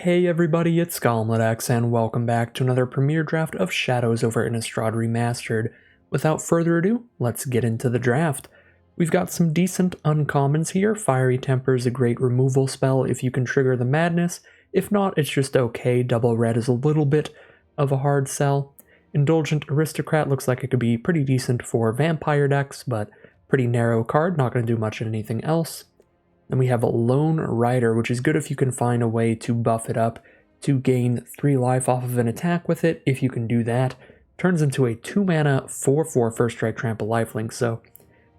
Hey everybody, it's GauntletX and welcome back to another premiere draft of Shadows over Innistrad Remastered. Without further ado, let's get into the draft. We've got some decent uncommons here. Fiery Temper is a great removal spell if you can trigger the madness. If not, it's just okay. Double red is a little bit of a hard sell. Indulgent Aristocrat looks like it could be pretty decent for vampire decks, but pretty narrow card, not going to do much in anything else. Then we have Lone Rider, which is good if you can find a way to buff it up to gain 3 life off of an attack with it. If you can do that, turns into a 2-mana 4/4 first strike trample lifelink, so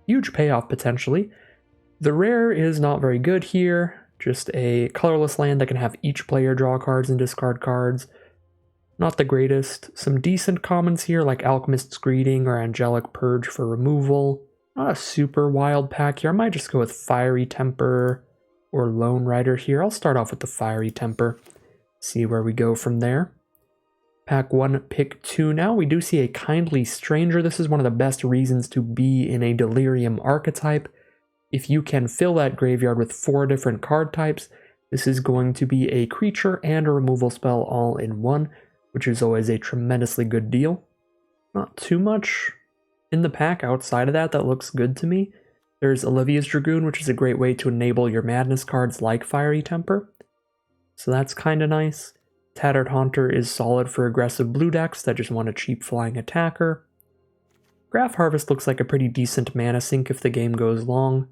huge payoff potentially. The rare is not very good here, just a colorless land that can have each player draw cards and discard cards. Not the greatest. Some decent commons here like Alchemist's Greeting or Angelic Purge for removal. Not a super wild pack here. I might just go with Fiery Temper or Lone Rider here. I'll start off with the Fiery Temper. See where we go from there. Pack 1, pick 2 now. We do see a Kindly Stranger. This is one of the best reasons to be in a Delirium archetype. If you can fill that graveyard with 4 different card types, this is going to be a creature and a removal spell all in one, which is always a tremendously good deal. Not too much in the pack outside of that looks good to me. There's Olivia's Dragoon, which is a great way to enable your madness cards like Fiery Temper, so that's kind of nice. Tattered Haunter is solid for aggressive blue decks that just want a cheap flying attacker. Graph Harvest looks like a pretty decent mana sink if the game goes long,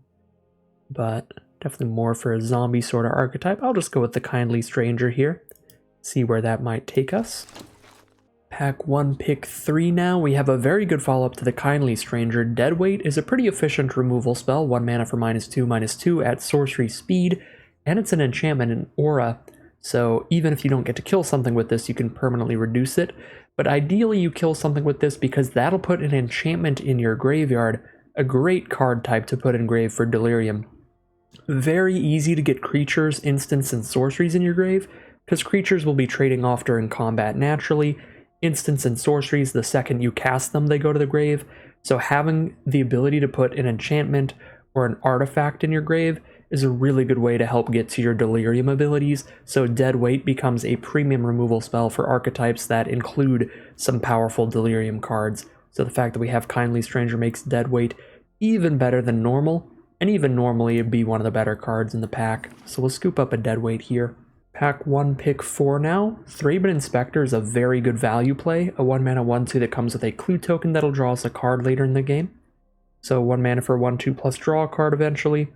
but definitely more for a zombie sort of archetype. I'll just go with the Kindly Stranger here, see where that might take us. Pack 1, pick 3 now. We have a very good follow-up to the Kindly Stranger. Deadweight is a pretty efficient removal spell, 1 mana for -2/2 at sorcery speed, and it's an enchantment in aura, so even if you don't get to kill something with this, you can permanently reduce it. But ideally you kill something with this because that'll put an enchantment in your graveyard, a great card type to put in grave for Delirium. Very easy to get creatures, instants, and sorceries in your grave, because creatures will be trading off during combat naturally. Instants and sorceries, the second you cast them, they go to the grave. So having the ability to put an enchantment or an artifact in your grave is a really good way to help get to your Delirium abilities. So Deadweight becomes a premium removal spell for archetypes that include some powerful Delirium cards. So the fact that we have Kindly Stranger makes Deadweight even better than normal, and even normally it'd be one of the better cards in the pack. So we'll scoop up a Deadweight here. Pack 1, pick 4 now. Thraben Inspector is a very good value play, a 1 mana 1/2 that comes with a clue token that'll draw us a card later in the game. So 1 mana for 1/2 plus draw a card eventually.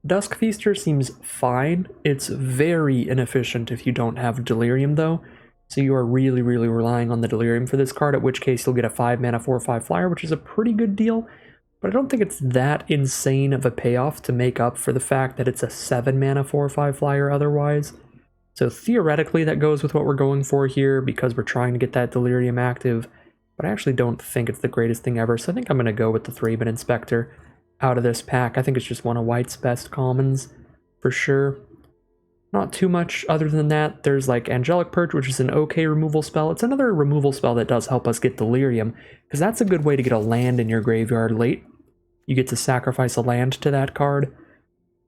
Dusk Feaster seems fine. It's very inefficient if you don't have Delirium though, so you are really relying on the Delirium for this card, at which case you'll get a 5 mana 4/5 flyer, which is a pretty good deal. But I don't think it's that insane of a payoff to make up for the fact that it's a 7 mana 4/5 flyer otherwise. So theoretically that goes with what we're going for here because we're trying to get that Delirium active, but I actually don't think it's the greatest thing ever, so I think I'm going to go with the Thraben Inspector out of this pack. I think it's just one of White's best commons for sure. Not too much other than that. There's like Angelic Purge, which is an okay removal spell. It's another removal spell that does help us get Delirium, because that's a good way to get a land in your graveyard late. You get to sacrifice a land to that card.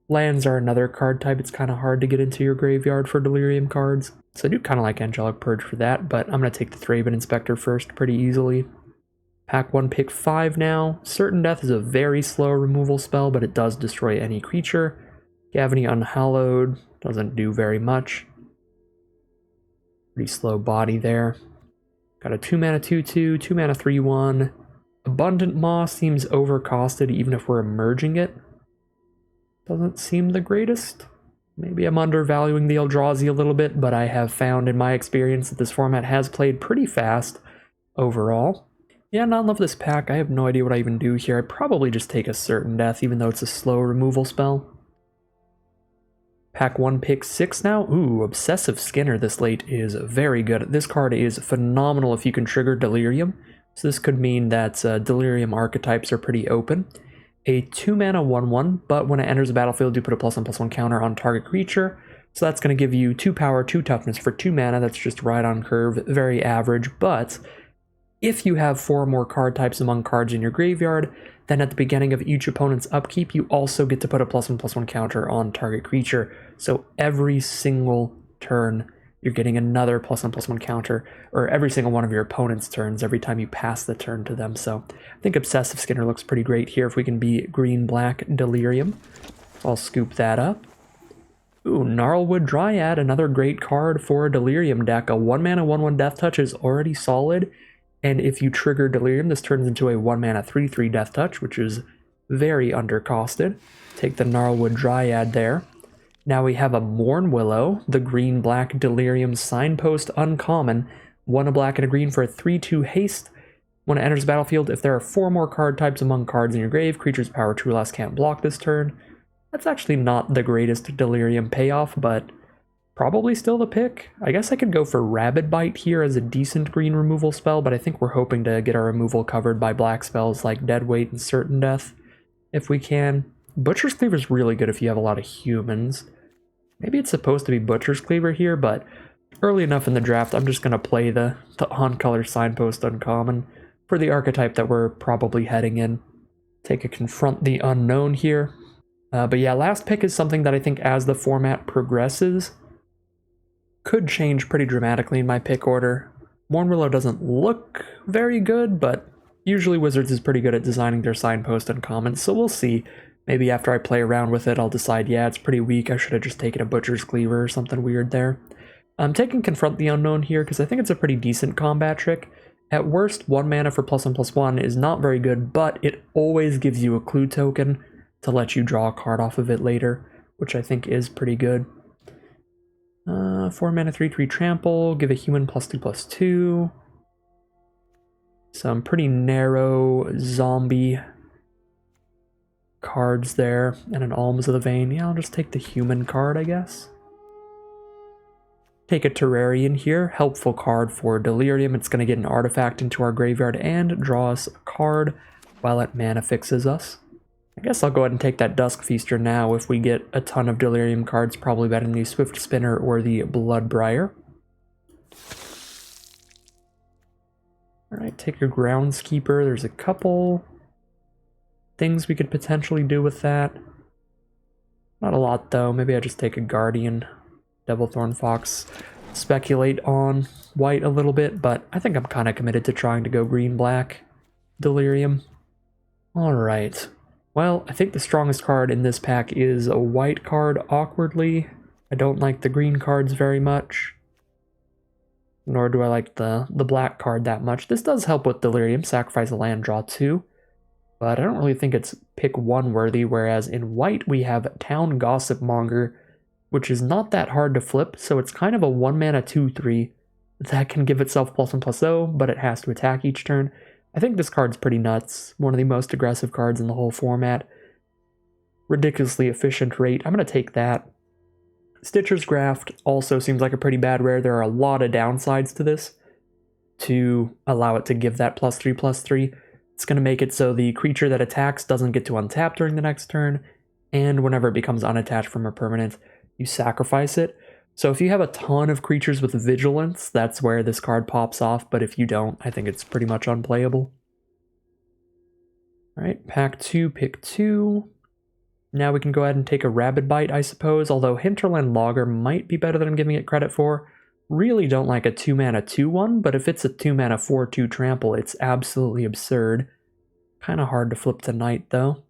Lands are another card type it's kind of hard to get into your graveyard for Delirium cards, so I do kind of like Angelic Purge for that, but I'm going to take the Thraben Inspector first pretty easily. Pack 1, pick 5 now. Certain Death is a very slow removal spell, but it does destroy any creature. Gavony Unhallowed doesn't do very much. Pretty slow body there. Got a 2 mana 2/2, 2 mana 3/1. Abundant Maw seems overcosted even if we're emerging it. Doesn't seem the greatest. Maybe I'm undervaluing the Eldrazi a little bit, but I have found in my experience that this format has played pretty fast overall. Yeah, not in love with this pack. I have no idea what I even do here. I'd probably just take a Certain Death even though it's a slow removal spell. Pack 1, pick 6 now. Ooh, Obsessive Skinner this late is very good. This card is phenomenal if you can trigger Delirium. So this could mean that Delirium archetypes are pretty open. A 2 mana 1/1, but when it enters the battlefield, you put a +1/+1 counter on target creature. So that's going to give you 2 power, 2 toughness for 2 mana. That's just right on curve, very average. But if you have 4 or more card types among cards in your graveyard, then at the beginning of each opponent's upkeep, you also get to put a +1/+1 counter on target creature. So every single turn, you're getting another +1/+1 counter, or every single one of your opponent's turns every time you pass the turn to them. So I think Obsessive Skinner looks pretty great here if we can be green-black Delirium. So I'll scoop that up. Ooh, Gnarlwood Dryad, another great card for a Delirium deck. A 1-mana 1/1 Death Touch is already solid, and if you trigger Delirium, this turns into a 1-mana 3/3 Death Touch, which is very undercosted. Take the Gnarlwood Dryad there. Now we have a Mourn Willow, the green-black Delirium Signpost uncommon. 1 black and a green for a 3/2 haste. When it enters the battlefield, if there are 4 more card types among cards in your grave, creatures power 2 or less can't block this turn. That's actually not the greatest Delirium payoff, but probably still the pick. I guess I could go for Rabid Bite here as a decent green removal spell, but I think we're hoping to get our removal covered by black spells like Deadweight and Certain Death, if we can. Butcher's Cleaver is really good if you have a lot of humans. Maybe it's supposed to be Butcher's Cleaver here, but early enough in the draft, I'm just going to play the on-color Signpost uncommon for the archetype that we're probably heading in. Take a Confront the Unknown here. But yeah, last pick is something that I think as the format progresses could change pretty dramatically in my pick order. Mourn Willow doesn't look very good, but usually Wizards is pretty good at designing their Signpost uncommons, so we'll see. Maybe after I play around with it, I'll decide, yeah, it's pretty weak, I should have just taken a Butcher's Cleaver or something weird there. I'm taking Confront the Unknown here because I think it's a pretty decent combat trick. At worst, 1 mana for +1/+1 is not very good, but it always gives you a clue token to let you draw a card off of it later, which I think is pretty good. 4 mana 3/3 trample, give a human +2/+2. Some pretty narrow zombie cards there, and an Alms of the Vein. Yeah, I'll just take the human card, I guess. Take a Terrarian here, helpful card for Delirium. It's going to get an artifact into our graveyard and draw us a card while it mana fixes us. I guess I'll go ahead and take that Dusk Feaster now if we get a ton of Delirium cards, probably better than the Swift Spinner or the Bloodbriar. Alright, take a Groundskeeper. There's a couple things we could potentially do with that. Not a lot though, maybe I just take a Guardian, Devilthorn Fox, speculate on white a little bit, but I think I'm kind of committed to trying to go green-black Delirium. Alright. Well, I think the strongest card in this pack is a white card, awkwardly. I don't like the green cards very much. Nor do I like the black card that much. This does help with Delirium, sacrifice a land, draw 2. But I don't really think it's pick 1 worthy, whereas in white we have Town Gossipmonger, which is not that hard to flip, so it's kind of a 1 mana 2/3 that can give itself +1/+0, but it has to attack each turn. I think this card's pretty nuts. One of the most aggressive cards in the whole format. Ridiculously efficient rate. I'm going to take that. Stitcher's Graft also seems like a pretty bad rare. There are a lot of downsides to this to allow it to give that +3/+3. It's going to make it so the creature that attacks doesn't get to untap during the next turn, and whenever it becomes unattached from a permanent, you sacrifice it. So if you have a ton of creatures with Vigilance, that's where this card pops off, but if you don't, I think it's pretty much unplayable. Alright, pack 2, pick 2. Now we can go ahead and take a Rabid Bite, I suppose, although Hinterland Logger might be better than I'm giving it credit for. Really don't like a 2 mana 2/1, but if it's a 2 mana 4/2 trample, it's absolutely absurd. Kind of hard to flip tonight, though.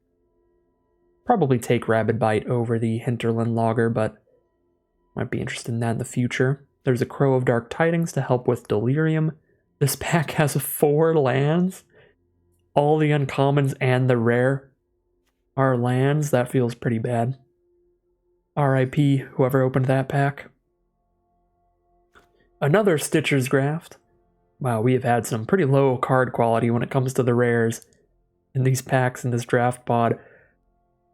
Probably take Rabid Bite over the Hinterland Logger, but might be interested in that in the future. There's a Crow of Dark Tidings to help with Delirium. This pack has 4 lands. All the uncommons and the rare are lands. That feels pretty bad. RIP, whoever opened that pack. Another Stitcher's Graft. Wow, we have had some pretty low card quality when it comes to the rares in these packs in this draft pod.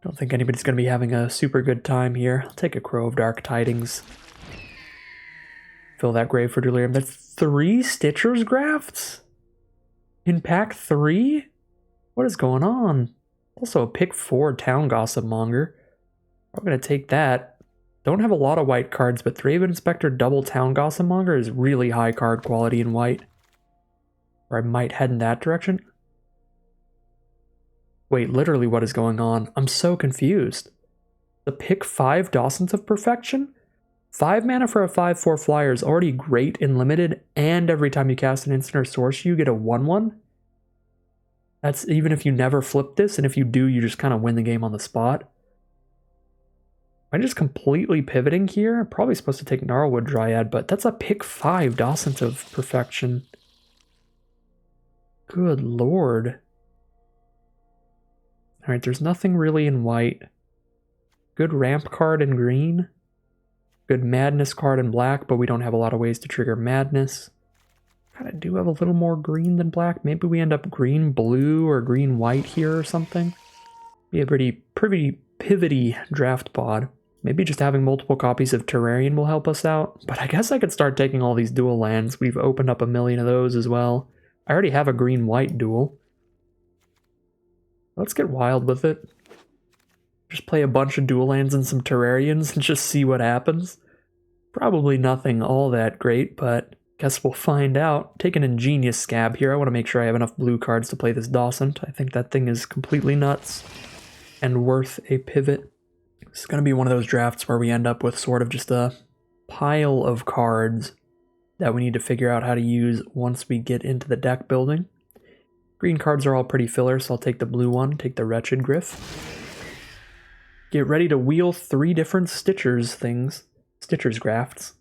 Don't think anybody's going to be having a super good time here. I'll take a Crow of Dark Tidings. Fill that grave for Delirium. That's 3 Stitcher's Grafts? In pack 3? What is going on? Also a pick 4 Town Gossipmonger. I'm going to take that. Don't have a lot of white cards, but Thraven Inspector double Town Gossipmonger is really high card quality in white. Or I might head in that direction. Wait, literally what is going on? I'm so confused. The pick 5 Dawsons of Perfection? 5 mana for a 5/4 flyer is already great in limited, and every time you cast an instant or sorcery, you get a 1/1. That's even if you never flip this, and if you do, you just kind of win the game on the spot. I'm just completely pivoting here. I'm probably supposed to take Gnarlwood Dryad, but that's a pick 5 Docent of Perfection. Good lord. Alright, there's nothing really in white. Good ramp card in green. Good madness card in black, but we don't have a lot of ways to trigger madness. Kind of do have a little more green than black. Maybe we end up green blue or green white here or something. Be a pretty pivoty draft pod. Maybe just having multiple copies of Terrarian will help us out. But I guess I could start taking all these dual lands. We've opened up a million of those as well. I already have a green-white duel. Let's get wild with it. Just play a bunch of dual lands and some Terrarians and just see what happens. Probably nothing all that great, but guess we'll find out. Take an Ingenious Scab here. I want to make sure I have enough blue cards to play this Docent. I think that thing is completely nuts and worth a pivot. It's going to be one of those drafts where we end up with sort of just a pile of cards that we need to figure out how to use once we get into the deck building. Green cards are all pretty filler, so I'll take the blue one, take the Wretched Griff. Get ready to wheel 3 different Stitcher's grafts.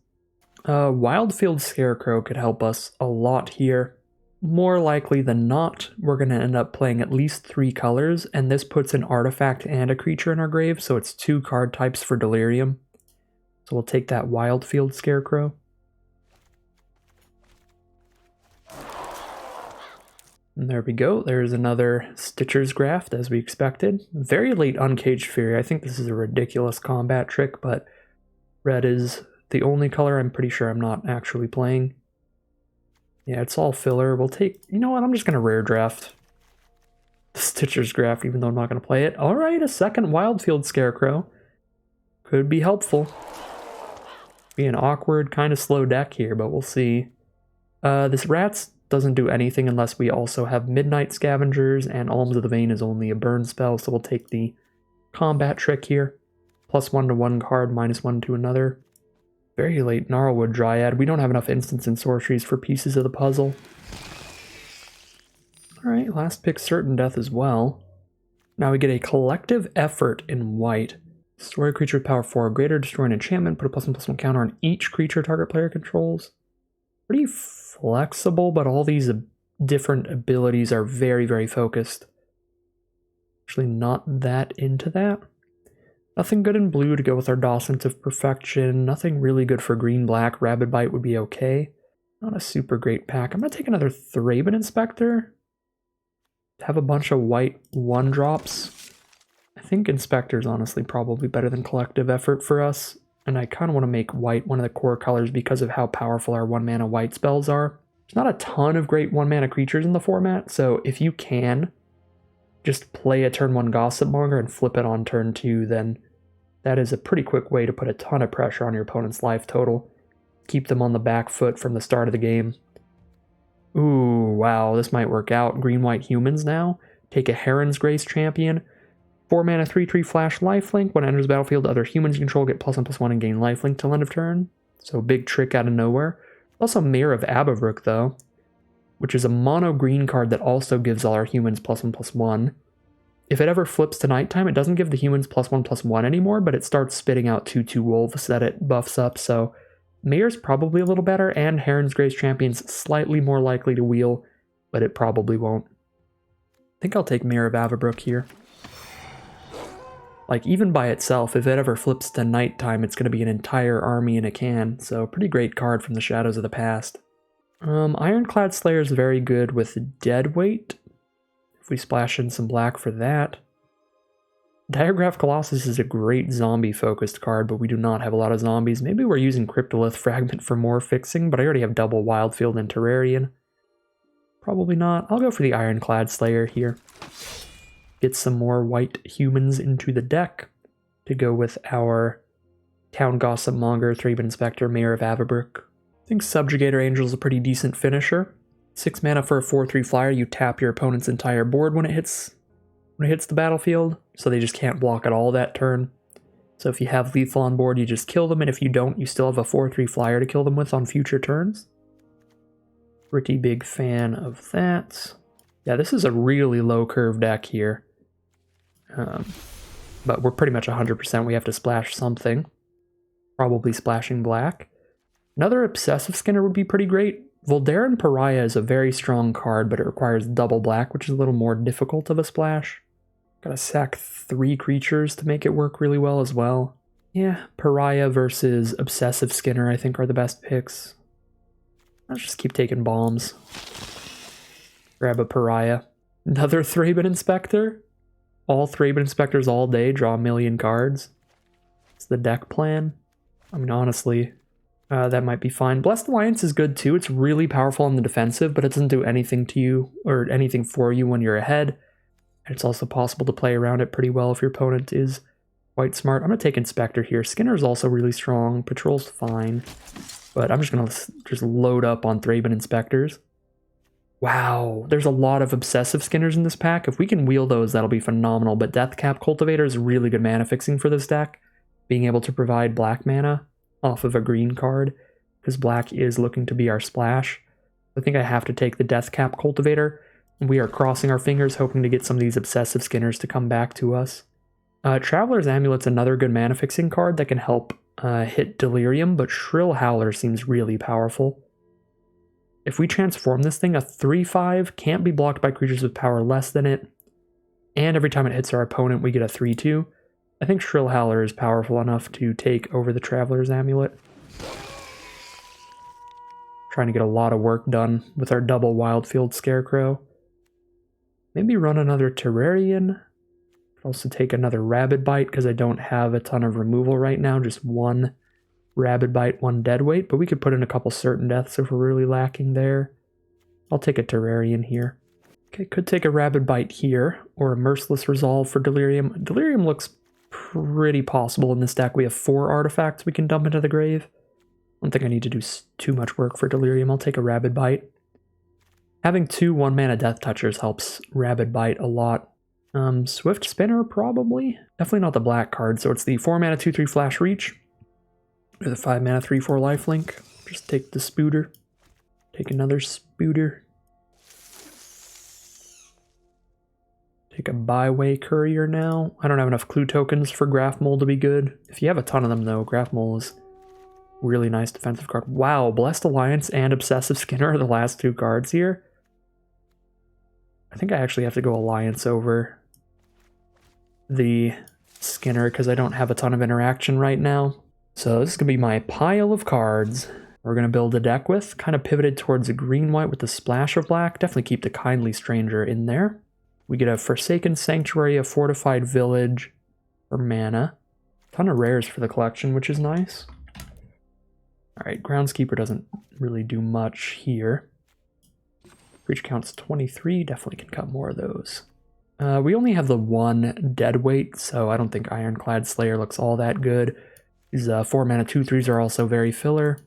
Wildfield Scarecrow could help us a lot here. More likely than not, we're going to end up playing at least 3 colors, and this puts an artifact and a creature in our grave, so it's 2 card types for Delirium. So we'll take that Wildfield Scarecrow. And there we go, there's another Stitcher's Graft, as we expected. Very late Uncaged Fury. I think this is a ridiculous combat trick, but red is the only color I'm pretty sure I'm not actually playing. Yeah, it's all filler. We'll take... You know what? I'm just going to rare draft the Stitcher's Graft, even though I'm not going to play it. Alright, a second Wildfield Scarecrow. Could be helpful. Be an awkward, kind of slow deck here, but we'll see. This Rats doesn't do anything unless we also have Midnight Scavengers, and Alms of the Vein is only a burn spell, so we'll take the combat trick here. +1 to one card, -1 to another. Very late Gnarlwood Dryad. We don't have enough instants and sorceries for pieces of the puzzle. Alright, last pick Certain Death as well. Now we get a Collective Effort in white. Destroy a creature with power 4 or greater, destroy an enchantment, put a +1/+1 counter on each creature target player controls. Pretty flexible, but all these different abilities are very, very focused. Actually not that into that. Nothing good in blue to go with our Docent of Perfection. Nothing really good for green-black. Rabid Bite would be okay. Not a super great pack. I'm going to take another Thraben Inspector. Have a bunch of white 1-drops. I think Inspector's honestly probably better than Collective Effort for us. And I kind of want to make white one of the core colors because of how powerful our 1-mana white spells are. There's not a ton of great 1-mana creatures in the format, so if you can just play a turn 1 Gossip Monger and flip it on turn 2, then that is a pretty quick way to put a ton of pressure on your opponent's life total. Keep them on the back foot from the start of the game. Ooh, wow, this might work out. Green-white humans now. Take a Heron's Grace champion. 4 mana 3/3 flash lifelink. When it enters the battlefield, other humans you control get +1/+1 and gain lifelink till end of turn. So big trick out of nowhere. Also Mayor of Ababrook though, which is a mono green card that also gives all our humans +1/+1. If it ever flips to nighttime, it doesn't give the humans +1/+1 anymore, but it starts spitting out 2/2 wolves that it buffs up, so Mayor's probably a little better, and Heron's Grace Champion's slightly more likely to wheel, but it probably won't. I think I'll take Mayor of Avabrook here. Like, even by itself, if it ever flips to nighttime, it's going to be an entire army in a can, so pretty great card from the Shadows of the Past. Ironclad Slayer is very good with Deadweight. If we splash in some black for that. Diagraph Colossus is a great zombie-focused card, but we do not have a lot of zombies. Maybe we're using Cryptolith Fragment for more fixing, but I already have double Wildfield and Terrarian. Probably not. I'll go for the Ironclad Slayer here. Get some more white humans into the deck to go with our Town Gossip Monger, Thraben Inspector, Mayor of Avabrook. I think Subjugator Angel is a pretty decent finisher. 6 mana for a 4/3 flyer, you tap your opponent's entire board when it hits the battlefield, so they just can't block at all that turn. So if you have lethal on board, you just kill them, and if you don't, you still have a 4/3 flyer to kill them with on future turns. Pretty big fan of that. Yeah, this is a really low curve deck here. But we're pretty much 100%. We have to splash something. Probably splashing black. Another Obsessive Skinner would be pretty great. Voldaren Pariah is a very strong card, but it requires double black, which is a little more difficult of a splash. Gotta sack 3 creatures to make it work really well as well. Yeah, Pariah versus Obsessive Skinner I think are the best picks. Let's just keep taking bombs. Grab a Pariah. Another Thraben Inspector? All Thraben Inspectors all day, draw a million cards. It's the deck plan. I mean, honestly, that might be fine. Blessed Alliance is good too. It's really powerful on the defensive, but it doesn't do anything to you or anything for you when you're ahead. And it's also possible to play around it pretty well if your opponent is quite smart. I'm going to take Inspector here. Skinner's also really strong. Patrol's fine. But I'm just going to load up on Thraben Inspectors. Wow, there's a lot of Obsessive Skinners in this pack. If we can wheel those, that'll be phenomenal. But Deathcap Cultivator is really good mana fixing for this deck. Being able to provide black mana off of a green card, because black is looking to be our splash. I think I have to take the Deathcap Cultivator. We are crossing our fingers, hoping to get some of these Obsessive Skinners to come back to us. Traveler's Amulet's another good mana fixing card that can help hit Delirium, but Shrill Howler seems really powerful. If we transform this thing, a 3/5 can't be blocked by creatures with power less than it, and every time it hits our opponent, we get a 3/2. I think Shrill Howler is powerful enough to take over the Traveler's Amulet. Trying to get a lot of work done with our double Wildfield Scarecrow. Maybe run another Terrarian. Also take another Rabid Bite because I don't have a ton of removal right now. Just one Rabid Bite, one Deadweight. But we could put in a couple Certain Deaths if we're really lacking there. I'll take a Terrarian here. Okay, could take a Rabid Bite here. Or a Merciless Resolve for Delirium. Delirium looks pretty possible in this deck. We have 4 artifacts we can dump into the grave. I don't think I need to do too much work for Delirium. I'll take a Rabid Bite. Having 2 1-mana Death Touchers helps Rabid Bite a lot. Swift Spinner, probably? Definitely not the black card, so it's the 4-mana 2/3 Flash Reach. Or the 5-mana 3/4 Lifelink. Just take the Spooter. Take another Spooter. Take a Byway Courier now. I don't have enough clue tokens for Graph Mole to be good. If you have a ton of them, though, Graph Mole is a really nice defensive card. Wow, Blessed Alliance and Obsessive Skinner are the last 2 cards here. I think I actually have to go Alliance over the Skinner because I don't have a ton of interaction right now. So this is going to be my pile of cards we're going to build a deck with. Kind of pivoted towards a green-white with a splash of black. Definitely keep the Kindly Stranger in there. We get a Forsaken Sanctuary, a Fortified Village for mana. Ton of rares for the collection, which is nice. Alright, Groundskeeper doesn't really do much here. Creature count's 23, definitely can cut more of those. We only have the 1 Deadweight, so I don't think Ironclad Slayer looks all that good. These 4-mana 2/3s are also very filler.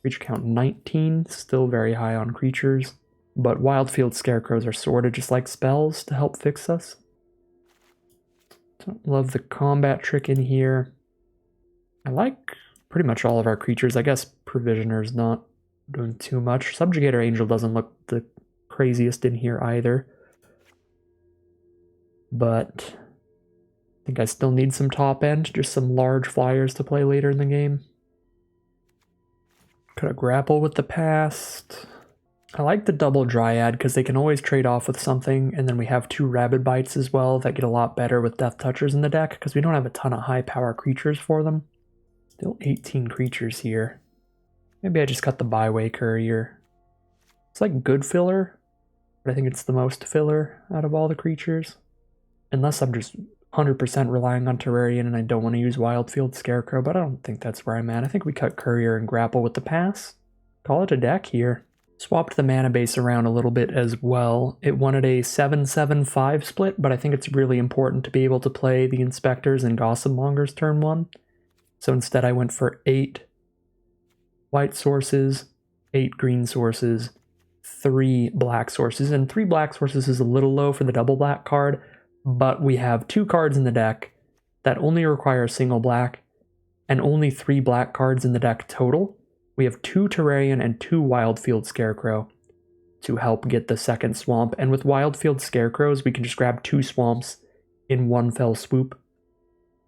Creature count 19, still very high on creatures. But Wildfield Scarecrows are sort of just like spells to help fix us. Don't love the combat trick in here. I like pretty much all of our creatures. I guess Provisioner's not doing too much. Subjugator Angel doesn't look the craziest in here either. But I think I still need some top end, just some large flyers to play later in the game. Could I grapple with the past? I like the double Dryad because they can always trade off with something, and then we have 2 Rabid Bites as well that get a lot better with Death Touchers in the deck because we don't have a ton of high power creatures for them. Still 18 creatures here. Maybe I just cut the Byway Courier. It's like good filler, but I think it's the most filler out of all the creatures. Unless I'm just 100% relying on Terrarian and I don't want to use Wildfield Scarecrow, but I don't think that's where I'm at. I think we cut Courier and grapple with the pass. Call it a deck here. Swapped the mana base around a little bit as well. It wanted a 7/7/5 split, but I think it's really important to be able to play the Inspectors and Gossipmongers turn 1. So instead I went for 8 white sources, 8 green sources, 3 black sources, and 3 black sources is a little low for the double black card, but we have 2 cards in the deck that only require a single black, and only 3 black cards in the deck total. We have 2 Terrarian and 2 Wildfield Scarecrow to help get the second swamp, and with Wildfield Scarecrows we can just grab 2 swamps in one fell swoop.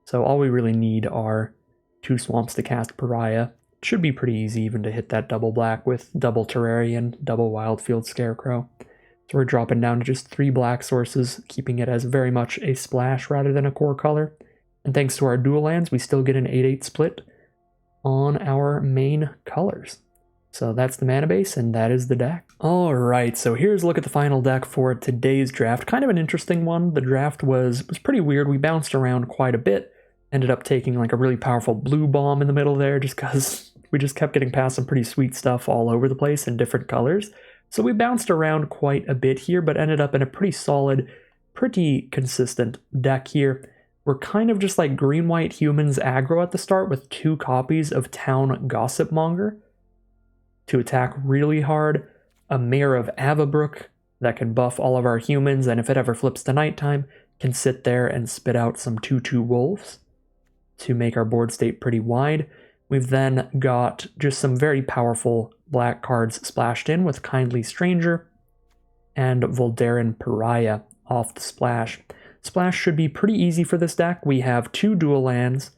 So all we really need are 2 swamps to cast Pariah. It should be pretty easy even to hit that double black with double Terrarian, double Wildfield Scarecrow. So we're dropping down to just 3 black sources, keeping it as very much a splash rather than a core color. And thanks to our dual lands, we still get an 8-8 split on our main colors. So that's the mana base, and that is the deck. Alright, so here's a look at the final deck for today's draft. Kind of an interesting one. The draft was pretty weird. We bounced around quite a bit. Ended up taking like a really powerful blue bomb in the middle there just because we just kept getting past some pretty sweet stuff all over the place in different colors. So we bounced around quite a bit here, but ended up in a pretty solid, pretty consistent deck here. We're kind of just like green-white humans aggro at the start with 2 copies of Town Gossipmonger to attack really hard, a Mayor of Avabrook that can buff all of our humans, and if it ever flips to nighttime, can sit there and spit out some 2/2 wolves to make our board state pretty wide. We've then got just some very powerful black cards splashed in with Kindly Stranger and Voldarin Pariah off the splash. Splash should be pretty easy for this deck. We have 2 dual lands,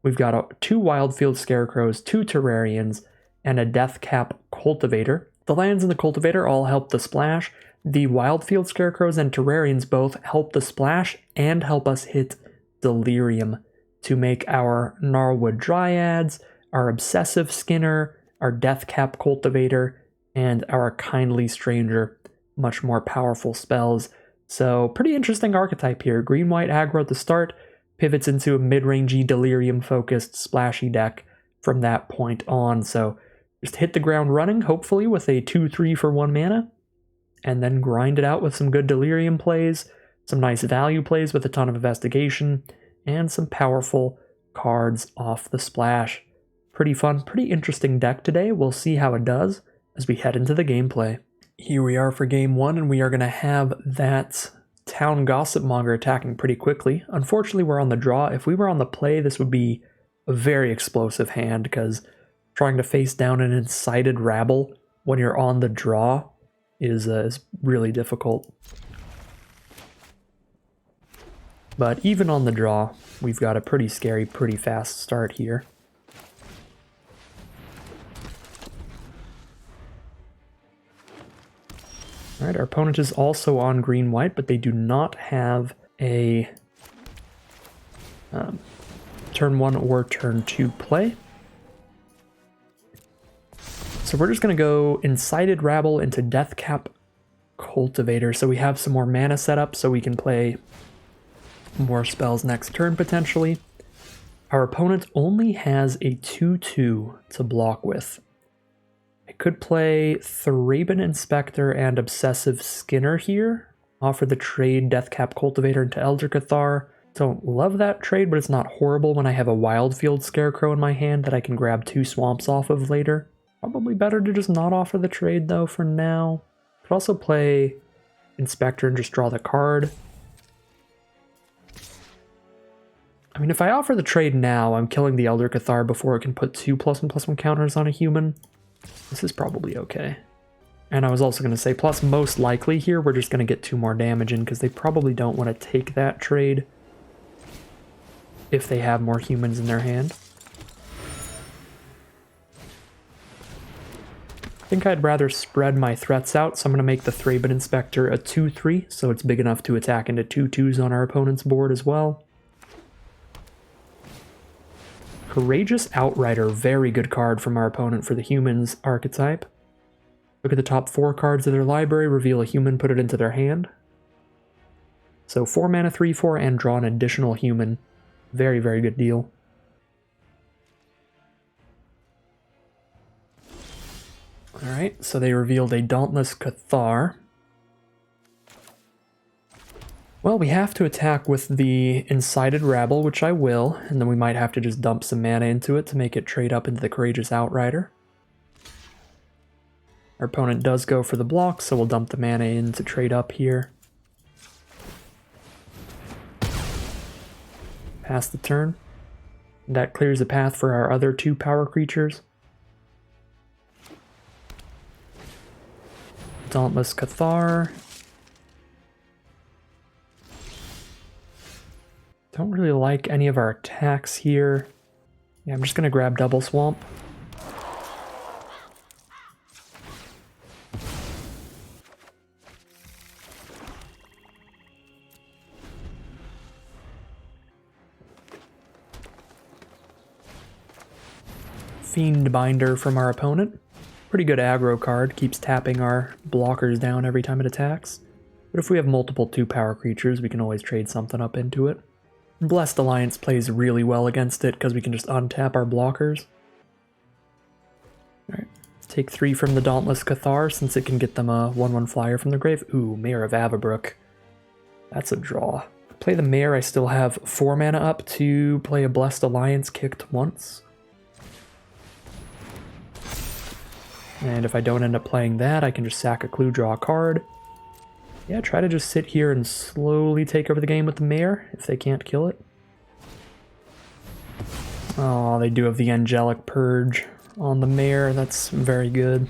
we've got 2 Wildfield Scarecrows, 2 Terrarians, and a Deathcap Cultivator. The lands in the Cultivator all help the splash. The Wildfield Scarecrows and Terrarians both help the splash and help us hit Delirium to make our Gnarlwood Dryads, our Obsessive Skinner, our Deathcap Cultivator, and our Kindly Stranger much more powerful spells. So pretty interesting archetype here. Green-white aggro at the start, pivots into a mid-rangey Delirium-focused splashy deck from that point on. So just hit the ground running, hopefully with a 2/3 for 1 mana, and then grind it out with some good Delirium plays, some nice value plays with a ton of Investigation, and some powerful cards off the splash. Pretty fun, pretty interesting deck today. We'll see how it does as we head into the gameplay. Here we are for game 1, and we are going to have that Town Gossipmonger attacking pretty quickly. Unfortunately, we're on the draw. If we were on the play, this would be a very explosive hand, because trying to face down an Incited Rabble when you're on the draw is really difficult. But even on the draw, we've got a pretty scary, pretty fast start here. Alright, our opponent is also on green-white, but they do not have a turn 1 or turn 2 play. So we're just going to go Incited Rabble into Deathcap Cultivator, so we have some more mana set up so we can play more spells next turn potentially. Our opponent only has a 2/2 to block with. I could play Thraben Inspector and Obsessive Skinner here. Offer the trade Deathcap Cultivator into Eldritch Cathar. Don't love that trade, but it's not horrible when I have a Wildfield Scarecrow in my hand that I can grab 2 swamps off of later. Probably better to just not offer the trade though for now. Could also play Inspector and just draw the card. I mean, if I offer the trade now, I'm killing the Eldritch Cathar before it can put 2 +1/+1 counters on a human. This is probably okay. And I was also going to say, plus most likely here, we're just going to get 2 more damage in, because they probably don't want to take that trade if they have more humans in their hand. I think I'd rather spread my threats out, so I'm going to make the Thraben Inspector a 2/3, so it's big enough to attack into 2/2s on our opponent's board as well. Courageous Outrider, very good card from our opponent for the humans archetype. Look at the top 4 cards of their library, reveal a human, put it into their hand. So 4 mana, 3/4, and draw an additional human. Very, very good deal. Alright, so they revealed a Dauntless Cathar. Well, we have to attack with the Incited Rabble, which I will, and then we might have to just dump some mana into it to make it trade up into the Courageous Outrider. Our opponent does go for the block, so we'll dump the mana in to trade up here. Pass the turn. That clears the path for our other 2 power creatures. Dauntless Cathar. Don't really like any of our attacks here. Yeah, I'm just gonna grab Double Swamp. Fiendbinder from our opponent. Pretty good aggro card, keeps tapping our blockers down every time it attacks. But if we have multiple 2-power creatures, we can always trade something up into it. Blessed Alliance plays really well against it because we can just untap our blockers. Alright, take 3 from the Dauntless Cathar since it can get them a 1/1 flyer from the grave. Ooh, Mayor of Avabrook. That's a draw. Play the Mayor, I still have 4 mana up to play a Blessed Alliance kicked once. And if I don't end up playing that, I can just sack a clue, draw a card. Yeah, try to just sit here and slowly take over the game with the Mayor, if they can't kill it. Oh, they do have the Angelic Purge on the Mayor, that's very good.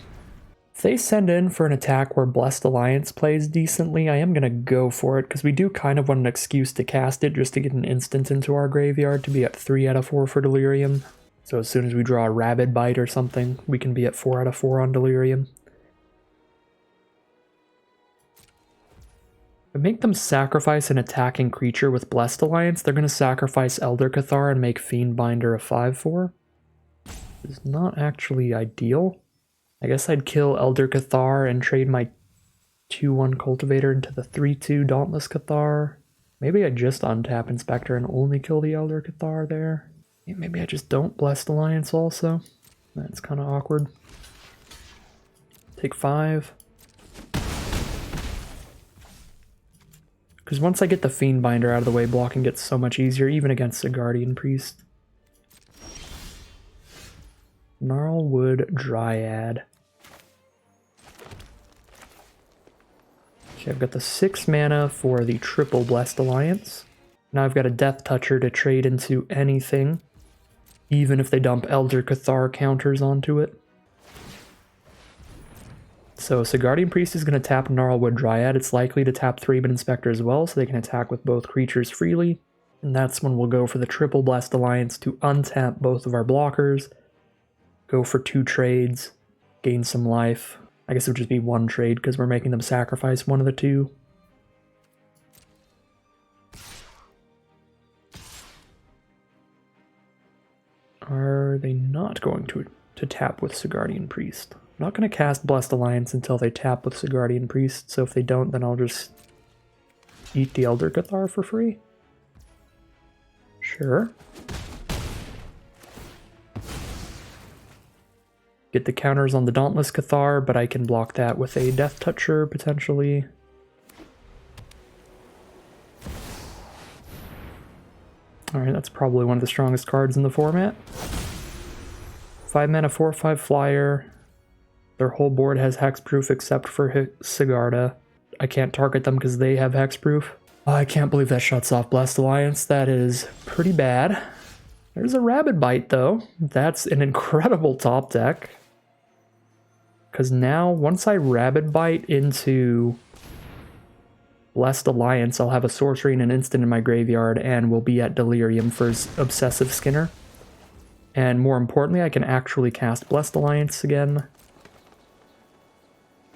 If they send in for an attack where Blessed Alliance plays decently, I am going to go for it, because we do kind of want an excuse to cast it just to get an instant into our graveyard to be at 3 out of 4 for Delirium. So as soon as we draw a Rabid Bite or something, we can be at 4 out of 4 on Delirium. If I make them sacrifice an attacking creature with Blessed Alliance, they're going to sacrifice Elder Cathar and make Fiendbinder a 5/4. It's not actually ideal. I guess I'd kill Elder Cathar and trade my 2/1 Cultivator into the 3/2 Dauntless Cathar. Maybe I just untap Inspector and only kill the Elder Cathar there. Maybe I just don't Blessed Alliance also. That's kind of awkward. Take 5. Because once I get the Fiendbinder out of the way, blocking gets so much easier, even against the Guardian Priest. Gnarlwood Dryad. Okay, I've got the 6 mana for the triple Blessed Alliance. Now I've got a Death Toucher to trade into anything, even if they dump Elder Cathar counters onto it. So Guardian Priest is going to tap Gnarlwood Dryad. It's likely to tap 3-man Inspector as well, so they can attack with both creatures freely. And that's when we'll go for the triple Blessed Alliance to untap both of our blockers. Go for 2 trades, gain some life. I guess it would just be 1 trade because we're making them sacrifice one of the 2. Are they not going to tap with Guardian Priest? I'm not going to cast Blessed Alliance until they tap with Guardian Priest, so if they don't, then I'll just eat the Elder Cathar for free. Sure. Get the counters on the Dauntless Cathar, but I can block that with a Death Toucher, potentially. Alright, that's probably one of the strongest cards in the format. 5 mana, 4/5 flyer. Their whole board has hexproof except for Sigarda. I can't target them because they have hexproof. I can't believe that shuts off Blessed Alliance. That is pretty bad. There's a Rabid Bite, though. That's an incredible top deck. Because now, once I Rabid Bite into Blessed Alliance, I'll have a sorcery and an instant in my graveyard, and we'll be at Delirium for Obsessive Skinner. And more importantly, I can actually cast Blessed Alliance again.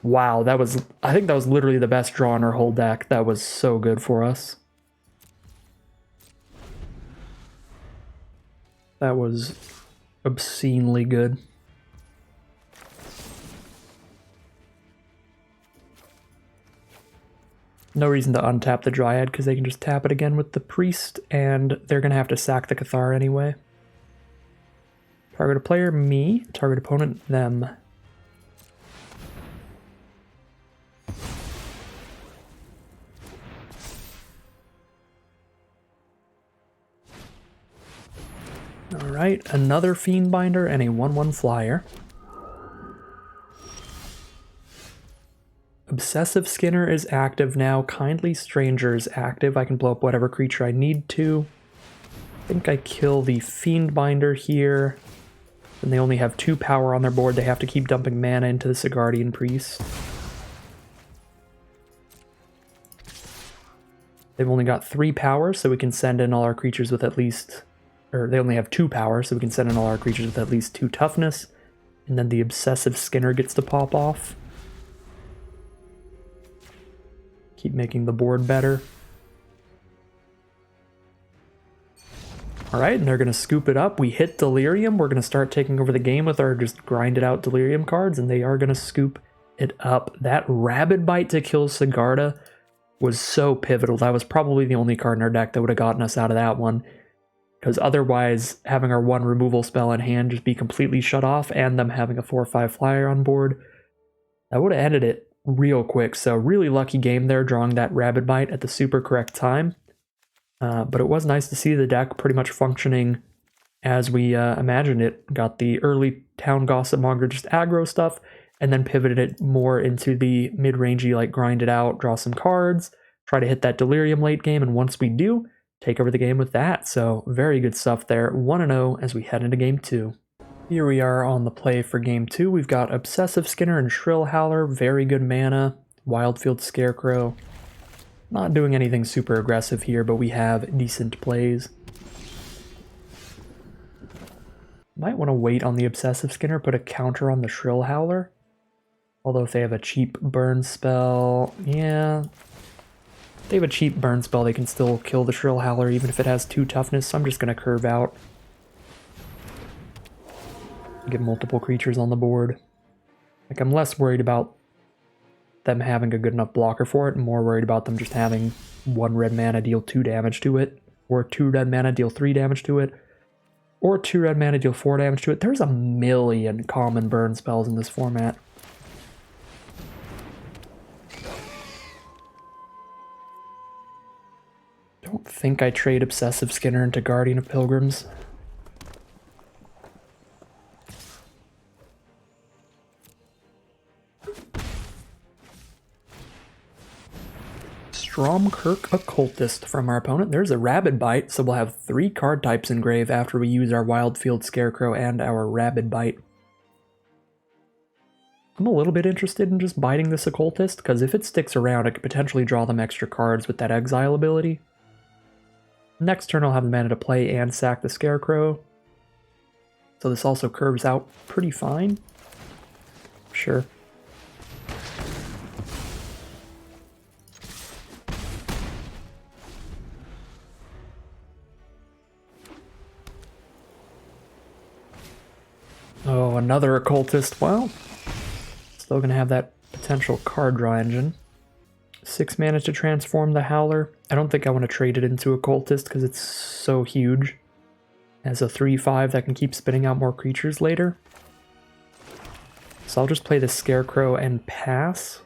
Wow, I think that was literally the best draw in our whole deck. That was so good for us. That was obscenely good. No reason to untap the Dryad because they can just tap it again with the Priest, and they're going to have to sack the Cathar anyway. Target a player, me. Target opponent, them. Alright, another Fiendbinder and a 1/1 flyer. Obsessive Skinner is active now. Kindly Stranger is active. I can blow up whatever creature I need to. think I kill the Fiendbinder here. And they only have 2 power on their board. They have to keep dumping mana into the Sigardian Priest. They've only got 3 power, so we can send in all our creatures with at least... Or they only have 2 power, so we can send in all our creatures with at least 2 toughness. And then the Obsessive Skinner gets to pop off. Keep making the board better. Alright, and they're going to scoop it up. We hit Delirium. We're going to start taking over the game with our just grinded out Delirium cards, and they are going to scoop it up. That Rabid Bite to kill Sigarda was so pivotal. That was probably the only card in our deck that would have gotten us out of that one. Because otherwise, having our 1 removal spell in hand just be completely shut off, and them having a 4/5 flyer on board, that would have ended it real quick. So really lucky game there, drawing that Rabid Bite at the super correct time. But it was nice to see the deck pretty much functioning as we imagined it. Got the early Town Gossip Monger just aggro stuff, and then pivoted it more into the mid-rangey, like grind it out, draw some cards, try to hit that Delirium late game, and once we do, take over the game with that. So very good stuff there. 1-0 as we head into game 2. Here we are on the play for game 2. We've got Obsessive Skinner and Shrill Howler, very good mana, Wildfield Scarecrow. Not doing anything super aggressive here, but we have decent plays. Might want to wait on the Obsessive Skinner, put a counter on the Shrill Howler. Although if they have a cheap burn spell, yeah. If they have a cheap burn spell, they can still kill the Shrill Howler even if it has 2 toughness, so I'm just going to curve out. Get multiple creatures on the board. Like, I'm less worried about them having a good enough blocker for it, and more worried about them just having 1 red mana deal 2 damage to it, or 2 red mana deal 3 damage to it, or 2 red mana deal 4 damage to it. There's a million common burn spells in this format. Don't think I trade Obsessive Skinner into Guardian of Pilgrims. Stromkirk Occultist from our opponent. There's a Rabid Bite, so we'll have 3 card types in grave after we use our Wildfield Scarecrow and our Rabid Bite. I'm a little bit interested in just biting this Occultist, because if it sticks around, I could potentially draw them extra cards with that Exile ability. Next turn I'll have the mana to play and sack the Scarecrow. So this also curves out pretty fine. Sure. Oh, another Occultist. Well, still gonna have that potential card draw engine. 6 mana to transform the Howler. I don't think I want to trade it into Occultist because it's so huge. As a 3/5 that can keep spitting out more creatures later. So I'll just play the Scarecrow and pass.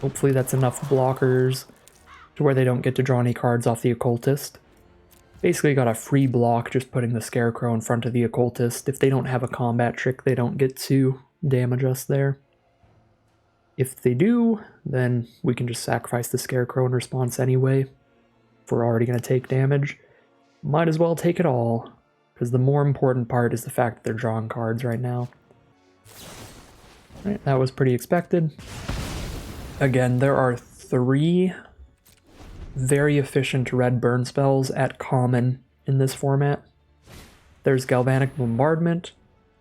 Hopefully that's enough blockers to where they don't get to draw any cards off the Occultist. Basically got a free block just putting the Scarecrow in front of the Occultist. If they don't have a combat trick, they don't get to damage us there. If they do, then we can just sacrifice the Scarecrow in response anyway. If we're already going to take damage, might as well take it all, because the more important part is the fact that they're drawing cards right now. Right, that was pretty expected. Again, there are 3 very efficient red burn spells at common in this format. There's Galvanic Bombardment.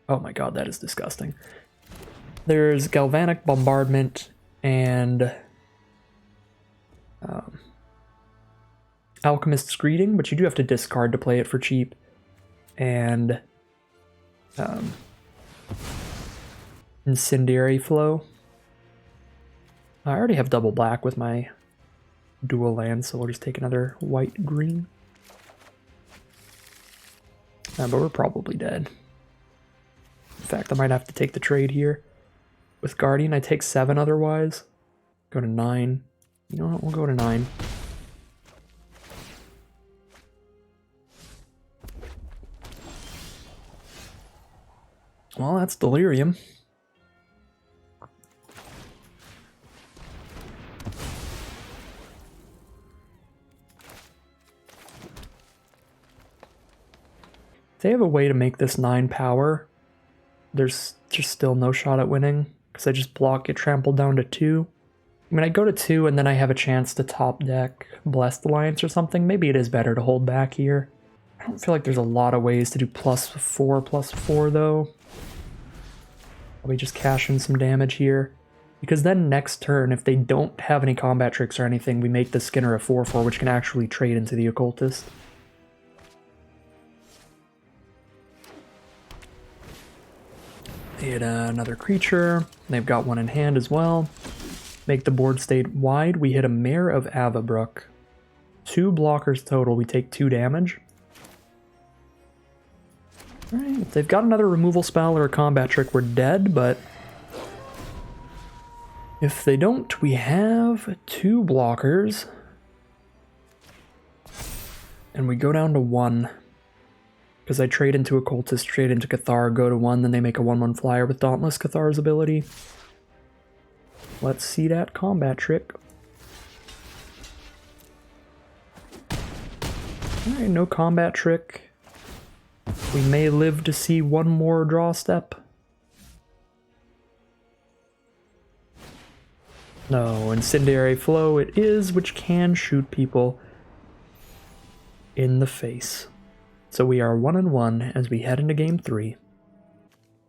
Oh my god, that is disgusting. There's Galvanic Bombardment and Alchemist's Greeting, but you do have to discard to play it for cheap. And Incendiary Flow. I already have double black with my dual land, so we'll just take another white-green. But we're probably dead. In fact, I might have to take the trade here. With Guardian, I take 7 otherwise. Go to 9. You know what? We'll go to 9. Well, that's Delirium. If they have a way to make this 9 power, there's just still no shot at winning, because I just block, get trampled down to 2. I mean, I go to 2 and then I have a chance to top deck Blessed Alliance or something. Maybe it is better to hold back here. I don't feel like there's a lot of ways to do +4/+4 though. Probably just cash in some damage here. Because then next turn, if they don't have any combat tricks or anything, we make the Skinner a 4/4, which can actually trade into the Occultist. They hit another creature. They've got one in hand as well. Make the board state wide. We hit a Mare of Avabrook. 2 blockers total. We take 2 damage. Alright, if they've got another removal spell or a combat trick, we're dead, but if they don't, we have 2 blockers. And we go down to 1. Because I trade into Occultist, trade into Cathar, go to 1, then they make a 1/1 flyer with Dauntless Cathar's ability. Let's see that combat trick. Alright, no combat trick. We may live to see one more draw step. No, Incendiary Flow it is, which can shoot people in the face. So we are 1-1 as we head into game 3.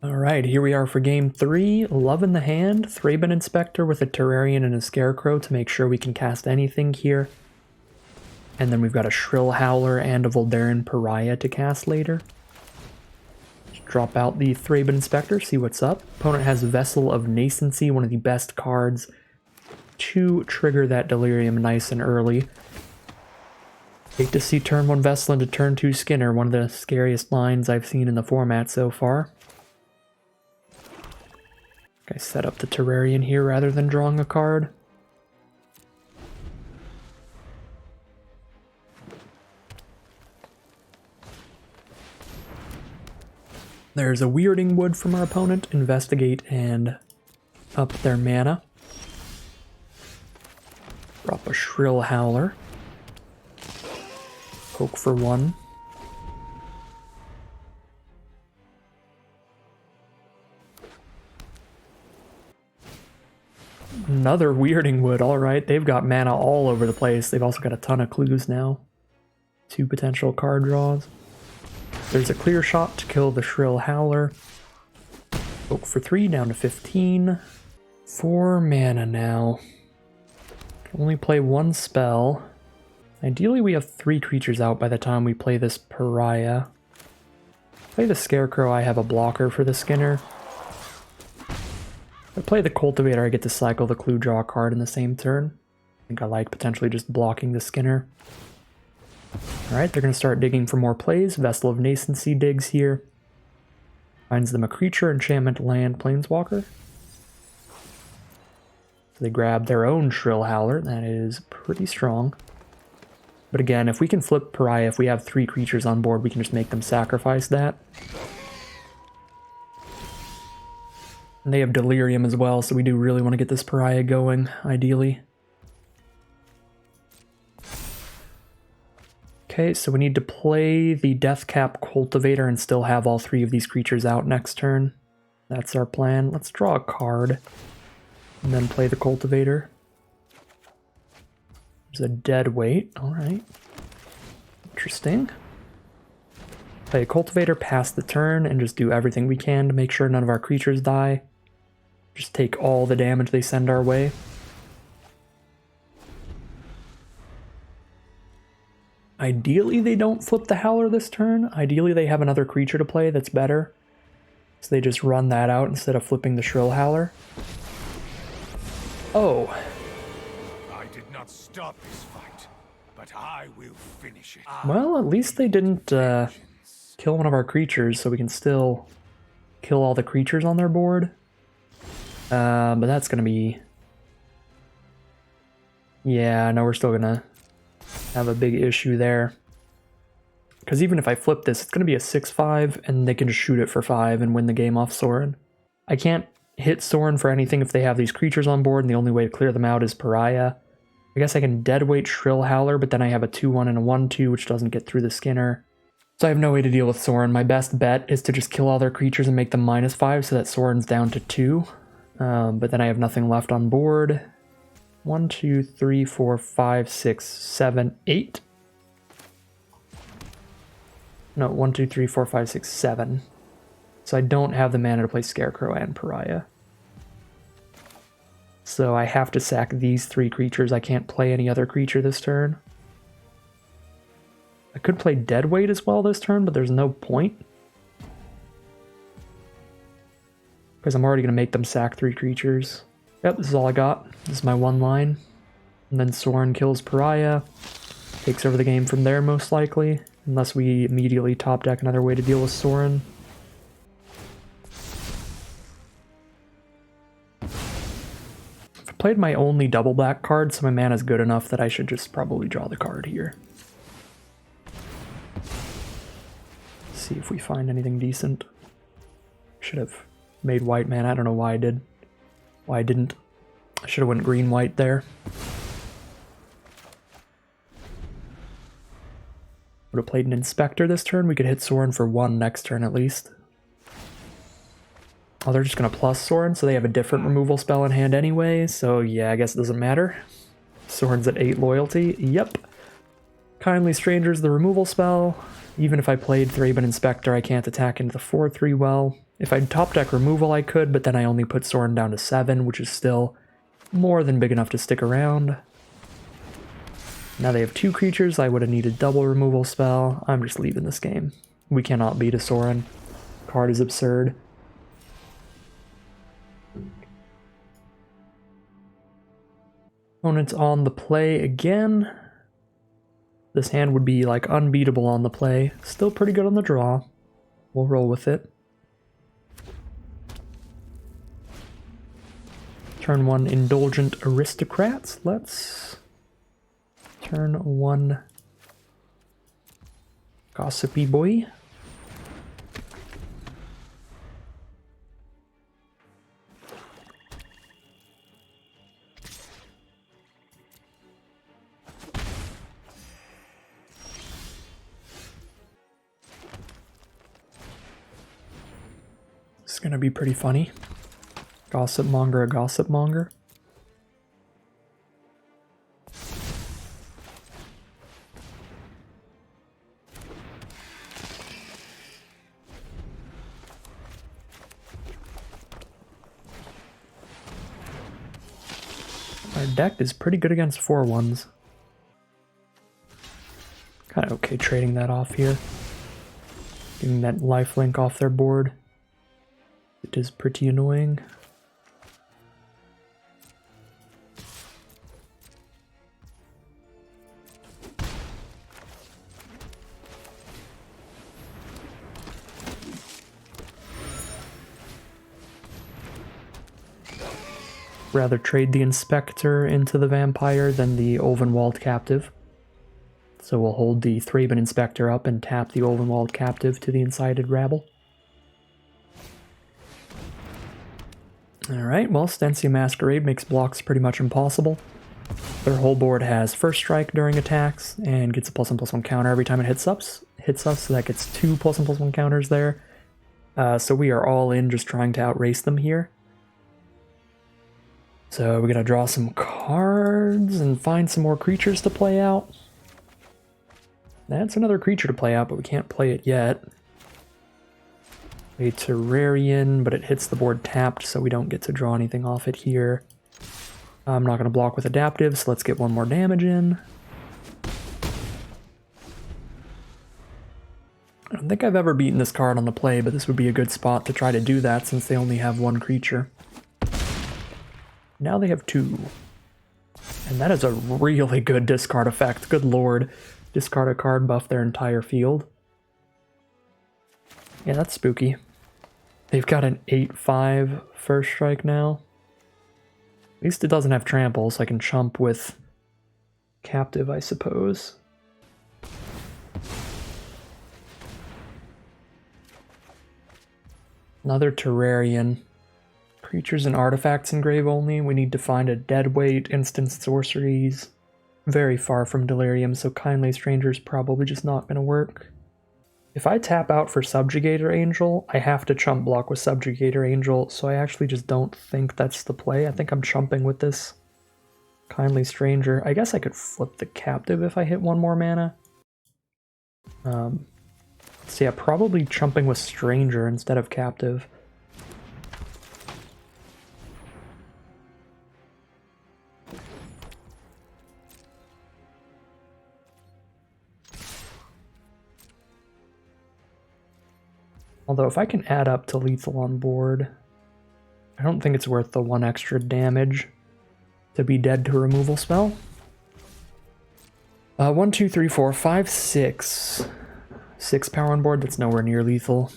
Alright, here we are for game 3. Love in the hand, Thraben Inspector with a Terrarian and a Scarecrow to make sure we can cast anything here. And then we've got a Shrill Howler and a Voldaren Pariah to cast later. Just drop out the Thraben Inspector, see what's up. Opponent has Vessel of Nascency, one of the best cards to trigger that Delirium nice and early. Hate to see turn 1 Vessel into turn 2 Skinner, one of the scariest lines I've seen in the format so far. I set up the Terrarian here rather than drawing a card. There's a Weirding Wood from our opponent. Investigate and up their mana. Drop a Shrill Howler. Poke for 1. Another Weirding Wood, alright. They've got mana all over the place. They've also got a ton of clues now. 2 potential card draws. There's a Clear Shot to kill the Shrill Howler. Poke for 3, down to 15. 4 mana now. Can only play 1 spell. Ideally we have 3 creatures out by the time we play this Pariah. Play the Scarecrow, I have a blocker for the Skinner. If I play the Cultivator, I get to cycle the Clue Draw card in the same turn. I think I like potentially just blocking the Skinner. Alright, they're going to start digging for more plays. Vessel of Nascency digs here. Finds them a creature, enchantment, land, planeswalker. So they grab their own Shrill Howler. That is pretty strong. But again, if we can flip Pariah, if we have 3 creatures on board, we can just make them sacrifice that. And they have Delirium as well, so we do really want to get this Pariah going, ideally. Okay, so we need to play the Deathcap Cultivator and still have all 3 of these creatures out next turn. That's our plan. Let's draw a card and then play the Cultivator. There's a Deadweight, alright. Interesting. Play a Cultivator, pass the turn, and just do everything we can to make sure none of our creatures die. Just take all the damage they send our way. Ideally they don't flip the Howler this turn. Ideally they have another creature to play that's better. So they just run that out instead of flipping the Shrill Howler. Oh. I did not start this fight, but I will finish it. Well, at least they didn't kill one of our creatures, so we can still kill all the creatures on their board. But that's gonna be... Yeah, no, we're still gonna have a big issue there. Because even if I flip this, it's gonna be a 6/5, and they can just shoot it for 5 and win the game off Sorin. I can't hit Sorin for anything if they have these creatures on board, and the only way to clear them out is Pariah. I guess I can Deadweight Shrill Howler, but then I have a 2/1 and a 1/2, which doesn't get through the Skinner. So I have no way to deal with Soren. My best bet is to just kill all their creatures and make them -5 so that Soren's down to 2. But then I have nothing left on board. 1, 2, 3, 4, 5, 6, 7, 8. No, 1, 2, 3, 4, 5, 6, 7. So I don't have the mana to play Scarecrow and Pariah. So I have to sack these 3 creatures. I can't play any other creature this turn. I could play Deadweight as well this turn, but there's no point. Because I'm already going to make them sack 3 creatures. Yep, this is all I got. This is my one line. And then Soren kills Pariah. Takes over the game from there, most likely. Unless we immediately top deck another way to deal with Soren. If I played my only double black card, so my mana's good enough that I should just probably draw the card here. See if we find anything decent. Should have made white mana. I don't know why I did. Why I didn't. I should have went green-white there. Would have played an Inspector this turn. We could hit Soren for 1 next turn at least. Oh, they're just going to plus Soren, so they have a different removal spell in hand anyway. So yeah, I guess it doesn't matter. Soren's at 8 loyalty. Yep. Kindly Stranger's the removal spell. Even if I played Thraben Inspector, I can't attack into the 4/3 well. If I'd top deck removal, I could, but then I only put Soren down to 7, which is still more than big enough to stick around. Now they have 2 creatures. I would have needed double removal spell. I'm just leaving this game. We cannot beat a Soren. Card is absurd. Opponent's on the play again. This hand would be like unbeatable on the play. Still pretty good on the draw. We'll roll with it. Turn 1 Indulgent Aristocrats. Let's turn 1 Gossipy Boy. It's gonna be pretty funny. Gossip monger, a gossip monger. Our deck is pretty good against 4/1s. Kind of okay trading that off here. Getting that lifelink off their board. It is pretty annoying. Rather trade the Inspector into the Vampire than the Ulvenwald Captive. So we'll hold the Thraben Inspector up and tap the Ulvenwald Captive to the Incited Rabble. Alright, well, Stensia Masquerade makes blocks pretty much impossible. Their whole board has First Strike during attacks, and gets a +1/+1 counter every time it hits us, so that gets 2 +1/+1 counters there. So we are all in just trying to outrace them here. So we're gonna draw some cards and find some more creatures to play out. That's another creature to play out, but we can't play it yet. A Terrarian, but it hits the board tapped, so we don't get to draw anything off it here. I'm not going to block with Adaptive, so let's get 1 more damage in. I don't think I've ever beaten this card on the play, but this would be a good spot to try to do that since they only have 1 creature. Now they have 2. And that is a really good discard effect. Good lord. Discard a card, buff their entire field. Yeah, that's spooky. They've got an 8/5 First Strike now. At least it doesn't have Trample, so I can chump with Captive, I suppose. Another Terrarian. Creatures and artifacts engrave only. We need to find a deadweight, instant sorceries. Very far from Delirium, so Kindly Stranger's probably just not going to work. If I tap out for Subjugator Angel, I have to chump block with Subjugator Angel, so I actually just don't think that's the play. I think I'm chumping with this Kindly Stranger. I guess I could flip the Captive if I hit one more mana. So yeah, probably chumping with Stranger instead of Captive. Although if I can add up to lethal on board, I don't think it's worth the 1 extra damage to be dead to a removal spell. 1, 2, 3, 4, 5, 6. 6 power on board, that's nowhere near lethal.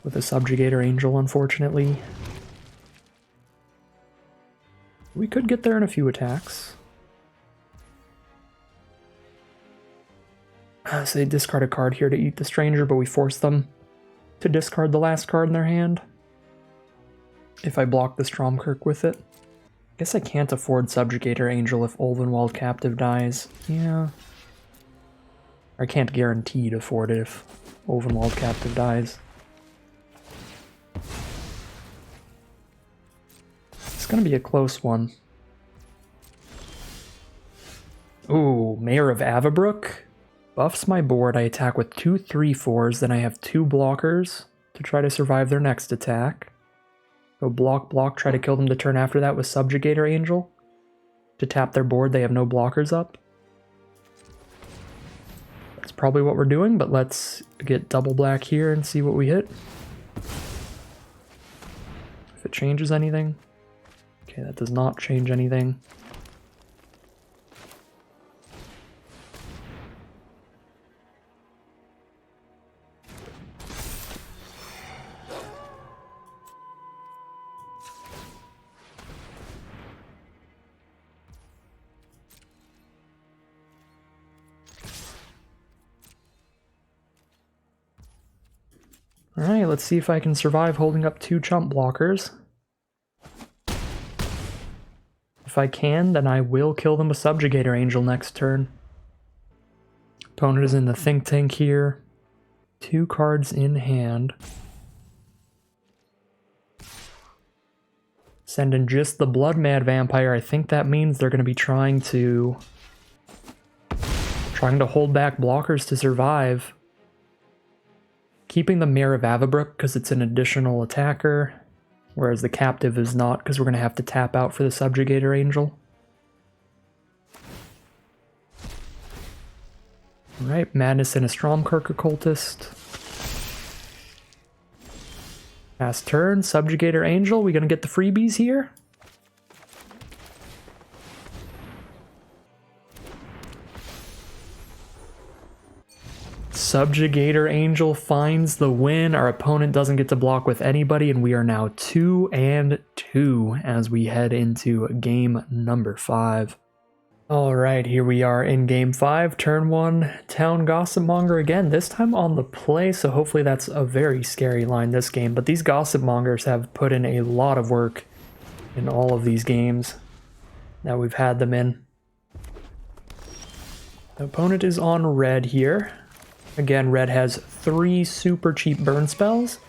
With a Subjugator Angel, unfortunately. We could get there in a few attacks. So they discard a card here to eat the Stranger, but we force them to discard the last card in their hand. If I block the Stromkirk with it. I guess I can't afford Subjugator Angel if Ulvenwald Captive dies. Yeah. I can't guarantee to afford it if Ulvenwald Captive dies. It's gonna be a close one. Ooh, Mayor of Avabrook. Buffs my board, I attack with 2 3/4s, then I have 2 blockers to try to survive their next attack. Go block, block, try to kill them the turn after that with Subjugator Angel. To tap their board, they have no blockers up. That's probably what we're doing, but let's get double black here and see what we hit. If it changes anything. Okay, that does not change anything. Alright, let's see if I can survive holding up 2 chump blockers. If I can, then I will kill them with Subjugator Angel next turn. Opponent is in the Think Tank here. 2 cards in hand. Send in just the Blood Mad Vampire. I think that means they're going to be trying to hold back blockers to survive. Keeping the Mayor of Avabrook because it's an additional attacker, whereas the Captive is not because we're going to have to tap out for the Subjugator Angel. Alright, Madness and a Stromkirk Occultist. Last turn, Subjugator Angel, we going to get the freebies here? Subjugator Angel finds the win. Our opponent doesn't get to block with anybody, and we are now 2-2 as we head into game number 5. Alright, here we are in game 5, turn 1, Town Gossipmonger again, this time on the play, so hopefully that's a very scary line this game, but these Gossipmongers have put in a lot of work in all of these games that we've had them in. The opponent is on red here. Again, red has 3 super cheap burn spells,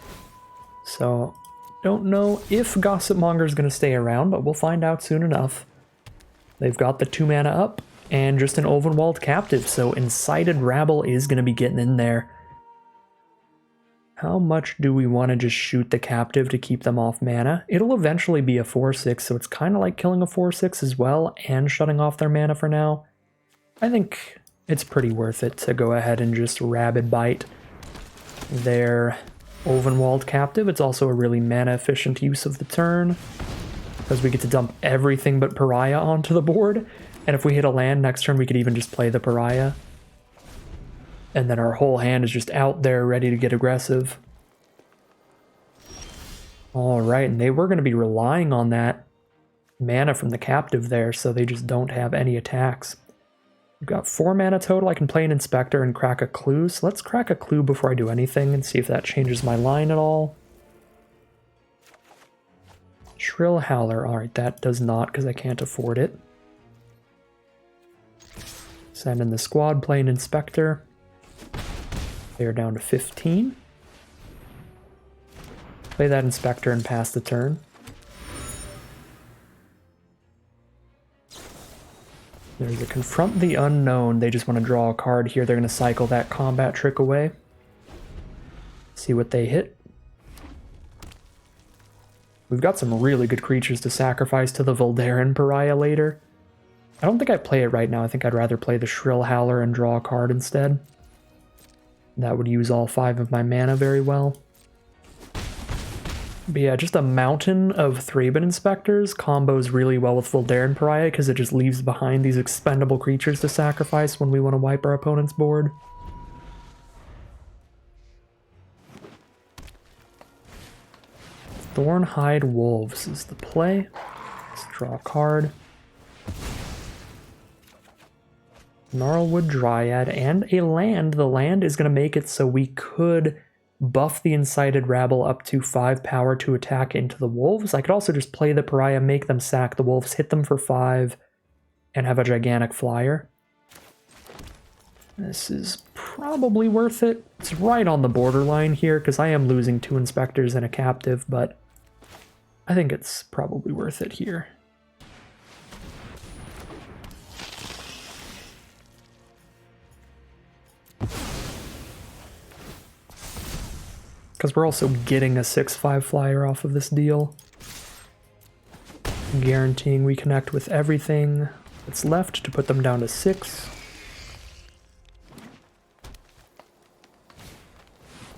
so don't know if Gossipmonger is going to stay around, but we'll find out soon enough. They've got the 2 mana up, and just an Ulvenwald Captive, so Incited Rabble is going to be getting in there. How much do we want to just shoot the Captive to keep them off mana? It'll eventually be a 4/6, so it's kind of like killing a 4/6 as well, and shutting off their mana for now. I think it's pretty worth it to go ahead and just Rabid Bite their Ulvenwald Captive. It's also a really mana efficient use of the turn, because we get to dump everything but Pariah onto the board, and if we hit a land next turn we could even just play the Pariah. And then our whole hand is just out there ready to get aggressive. Alright, and they were going to be relying on that mana from the Captive there, so they just don't have any attacks. We've got 4 mana total. I can play an Inspector and crack a Clue, so let's crack a Clue before I do anything and see if that changes my line at all. Shrill Howler, alright, that does not because I can't afford it. Send in the squad, play an Inspector. They're down to 15. Play that Inspector and pass the turn. There's a Confront the Unknown. They just want to draw a card here. They're going to cycle that combat trick away. See what they hit. We've got some really good creatures to sacrifice to the Voldaren Pariah later. I don't think I play it right now. I think I'd rather play the Shrill Howler and draw a card instead. That would use all 5 of my mana very well. But yeah, just a mountain of Thraben Inspectors combos really well with Voldaren Pariah because it just leaves behind these expendable creatures to sacrifice when we want to wipe our opponent's board. Thornhide Wolves is the play. Let's draw a card. Gnarlwood Dryad and a land. The land is going to make it so we could buff the Incited Rabble up to 5 power to attack into the wolves. I could also just play the Pariah, make them sack the wolves, hit them for 5, and have a gigantic flyer. This is probably worth it. It's right on the borderline here, because I am losing 2 Inspectors and a Captive, but I think it's probably worth it here. Because we're also getting a 6/5 flyer off of this deal. Guaranteeing we connect with everything that's left to put them down to 6.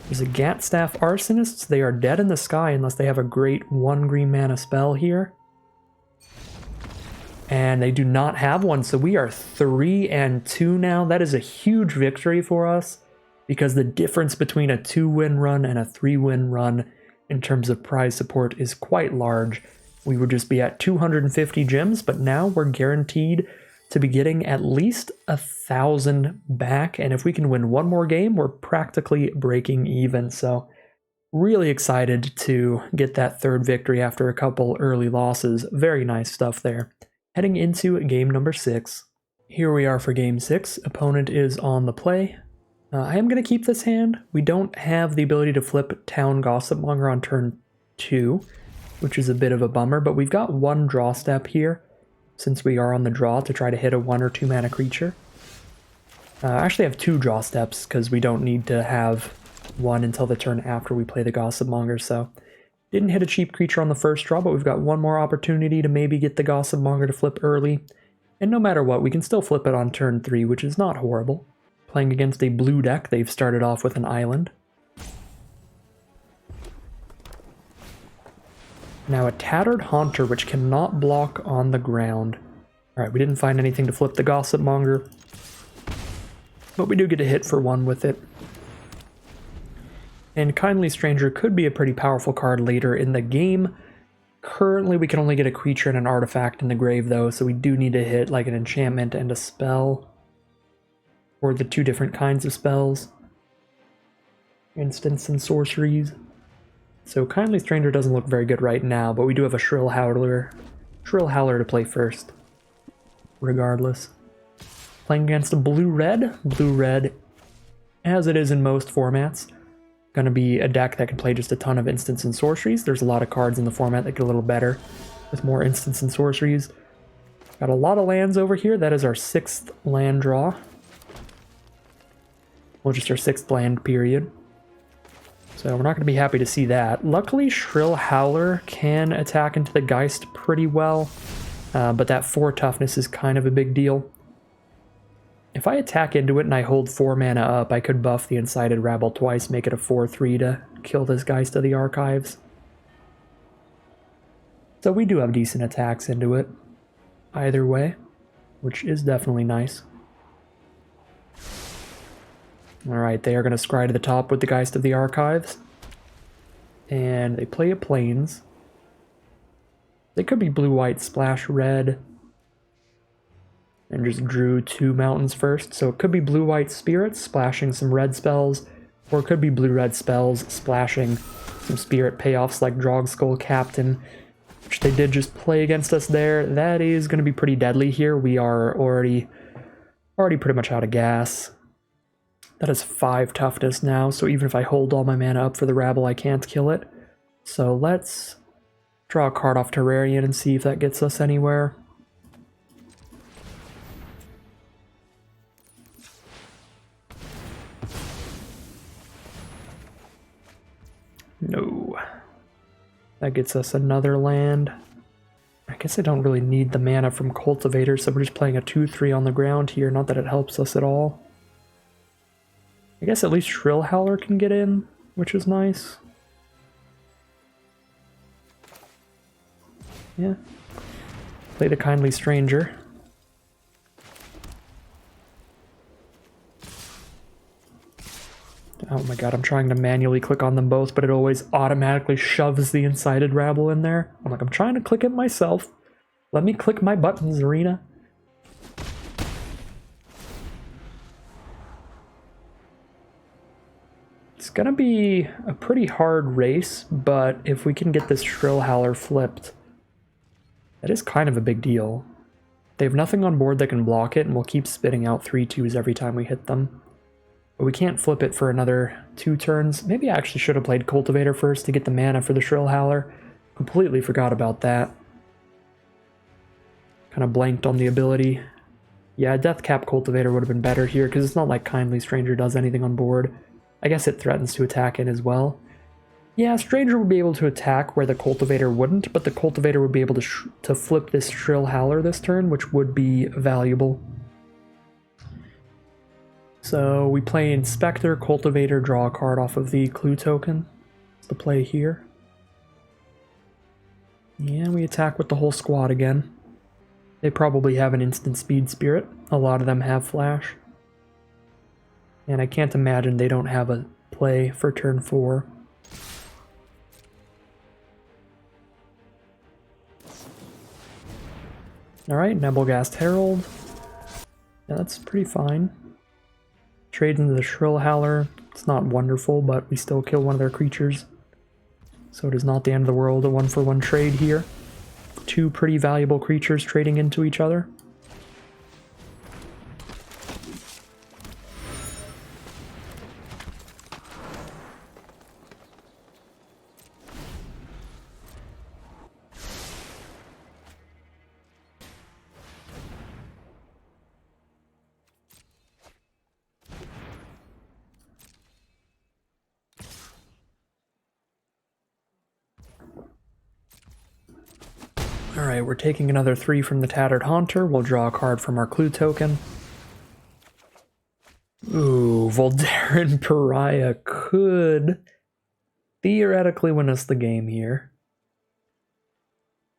There's a Gatstaff Arsonists. They are dead in the sky unless they have a great 1 green mana spell here. And they do not have one, so we are 3-2 now. That is a huge victory for us, because the difference between a 2-win run and a 3-win run in terms of prize support is quite large. We would just be at 250 gems, but now we're guaranteed to be getting at least 1,000 back, and if we can win one more game, we're practically breaking even. So really excited to get that 3rd victory after a couple early losses. Very nice stuff there. Heading into game number 6. Here we are for game 6. Opponent is on the play. I am going to keep this hand. We don't have the ability to flip Town Gossipmonger on turn 2, which is a bit of a bummer, but we've got 1 draw step here, since we are on the draw, to try to hit a 1 or 2 mana creature. I actually have 2 draw steps, because we don't need to have 1 until the turn after we play the Gossipmonger, so didn't hit a cheap creature on the first draw, but we've got 1 more opportunity to maybe get the Gossipmonger to flip early, and no matter what, we can still flip it on turn 3, which is not horrible. Playing against a blue deck, they've started off with an island. Now a Tattered Haunter, which cannot block on the ground. Alright, we didn't find anything to flip the Gossipmonger, but we do get a hit for 1 with it. And Kindly Stranger could be a pretty powerful card later in the game. Currently we can only get a creature and an artifact in the grave though, so we do need to hit like an enchantment and a spell. Or the 2 different kinds of spells. Instants and sorceries. So Kindly Stranger doesn't look very good right now, but we do have a Shrill Howler to play first. Regardless. Playing against a blue-red. Blue-red, as it is in most formats, gonna be a deck that can play just a ton of instants and sorceries. There's a lot of cards in the format that get a little better with more instants and sorceries. Got a lot of lands over here. That is our 6th land draw. Well, just our 6th land period. So we're not going to be happy to see that. Luckily, Shrill Howler can attack into the Geist pretty well, but that 4 toughness is kind of a big deal. If I attack into it and I hold 4 mana up, I could buff the Incited Rabble twice, make it a 4/3 to kill this Geist of the Archives. So we do have decent attacks into it, either way, which is definitely nice. Alright, they are going to scry to the top with the Geist of the Archives. And they play a Plains. They could be blue-white, splash red. And just drew 2 mountains first. So it could be blue-white spirits, splashing some red spells. Or it could be blue-red spells, splashing some spirit payoffs like Drogskull Captain, which they did just play against us there. That is going to be pretty deadly here. We are already pretty much out of gas. That is 5 toughness now, so even if I hold all my mana up for the rabble, I can't kill it. So let's draw a card off Terrarian and see if that gets us anywhere. No. That gets us another land. I guess I don't really need the mana from Cultivator, so we're just playing a 2/3 on the ground here, not that it helps us at all. I guess at least Shrill Howler can get in, which is nice. Yeah. Play the Kindly Stranger. Oh my god, I'm trying to manually click on them both, but it always automatically shoves the Incited Rabble in there. I'm like, I'm trying to click it myself. Let me click my buttons, Arena. It's gonna be a pretty hard race, but if we can get this Shrill Howler flipped, that is kind of a big deal. They have nothing on board that can block it, and we'll keep spitting out 3/2s every time we hit them. But we can't flip it for another 2 turns. Maybe I actually should have played Cultivator first to get the mana for the Shrill Howler. Completely forgot about that. Kind of blanked on the ability. Yeah, Deathcap Cultivator would have been better here, because it's not like Kindly Stranger does anything on board. I guess it threatens to attack it as well. Yeah, Stranger would be able to attack where the Cultivator wouldn't, but the Cultivator would be able to flip this Shrill Howler this turn, which would be valuable. So we play Inspector, Cultivator, draw a card off of the clue token. That's the play here. And we attack with the whole squad again. They probably have an instant speed spirit. A lot of them have flash. And I can't imagine they don't have a play for turn 4. Alright, Nebelgast Herald. Yeah, that's pretty fine. Trade into the Shrill Howler. It's not wonderful, but we still kill one of their creatures. So it is not the end of the world, a 1-for-1 trade here. 2 pretty valuable creatures trading into each other. Alright, we're taking another 3 from the Tattered Haunter. We'll draw a card from our clue token. Ooh, Voldaren Pariah could theoretically win us the game here.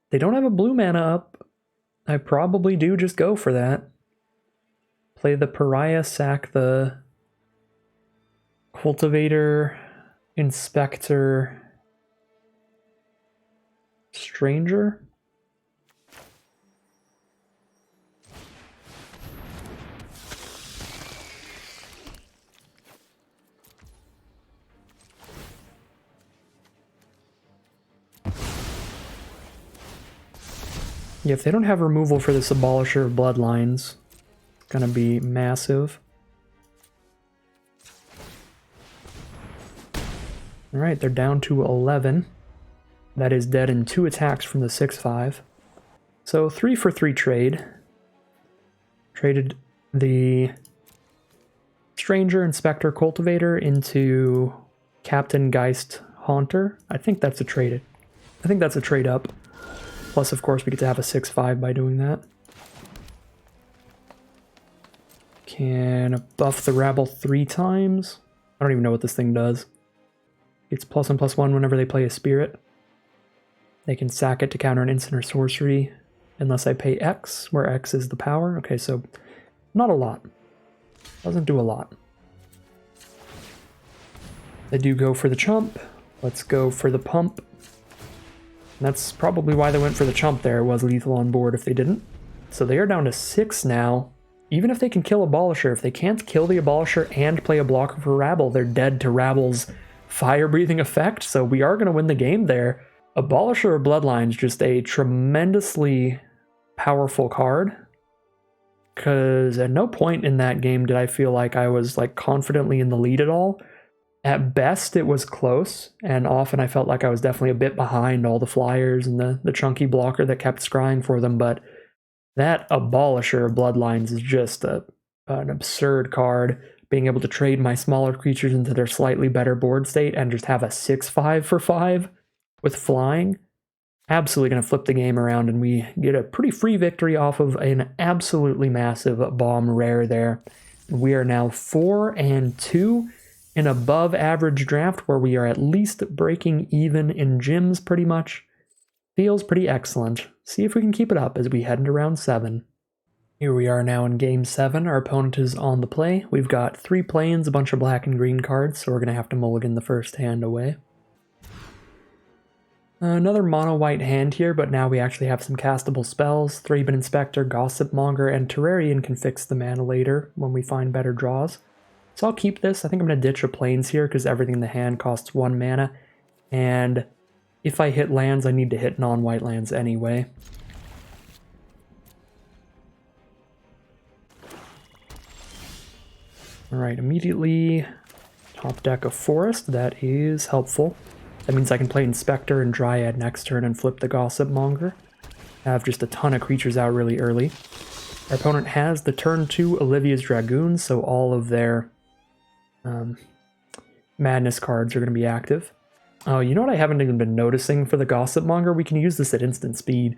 They don't have a blue mana up. I probably do just go for that. Play the Pariah, sack the Cultivator, Inspector, Stranger. Yeah, if they don't have removal for this Abolisher of Bloodlines, it's gonna be massive. Alright, they're down to 11. That is dead in 2 attacks from the 6/5. So 3 for 3 trade. Traded the Stranger, Inspector, Cultivator into Captain Geist Haunter. I think that's a trade. I think that's a trade up. Plus, of course, we get to have a 6/5 by doing that. Can buff the Rabble 3 times. I don't even know what this thing does. It's +1/+1 whenever they play a spirit. They can sack it to counter an instant or sorcery unless I pay X, where X is the power. Okay, so not a lot. Doesn't do a lot. They do go for the chump. Let's go for the pump. And that's probably why they went for the chump there. It was lethal on board if they didn't. So they are down to 6 now. Even if they can kill Abolisher, if they can't kill the Abolisher and play a blocker for Rabble, they're dead to Rabble's fire-breathing effect. So we are going to win the game there. Abolisher of Bloodlines, just a tremendously powerful card. because at no point in that game did I feel like I was like confidently in the lead at all. At best, it was close, and often I felt like I was definitely a bit behind all the flyers and the chunky blocker that kept scrying for them, but that Abolisher of Bloodlines is just an absurd card. Being able to trade my smaller creatures into their slightly better board state and just have a 6/5 for 5 with flying. Absolutely going to flip the game around, and we get a pretty free victory off of an absolutely massive bomb rare there. We are now 4-2 in above average draft, where we are at least breaking even in gyms pretty much. Feels pretty excellent. See if we can keep it up as we head into round 7. Here we are now in game 7. Our opponent is on the play. We've got 3 planes, a bunch of black and green cards, so we're going to have to mulligan the first hand away. Another mono-white hand here, but now we actually have some castable spells. Thraben Inspector, Gossip Monger, and Terrarian can fix the mana later when we find better draws. So I'll keep this. I think I'm going to ditch a planes here because everything in the hand costs 1 mana. And if I hit lands, I need to hit non-white lands anyway. Alright, immediately top deck a forest. That is helpful. That means I can play Inspector and Dryad next turn and flip the Gossip Monger. I have just a ton of creatures out really early. Our opponent has the turn 2 Olivia's Dragoons, so all of their Madness cards are going to be active. Oh, you know what I haven't even been noticing for the Gossip Monger? We can use this at instant speed.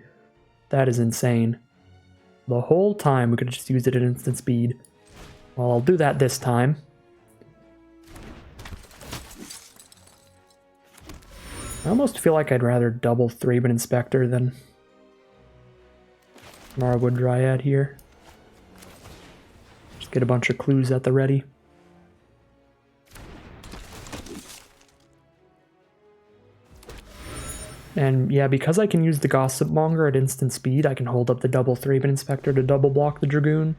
That is insane. The whole time we could have just used it at instant speed. Well, I'll do that this time. I almost feel like I'd rather double Thraben Inspector than Marwood Dryad here. Just get a bunch of clues at the ready. And yeah, because I can use the Gossip Monger at instant speed, I can hold up the double Thraben Inspector to double block the Dragoon.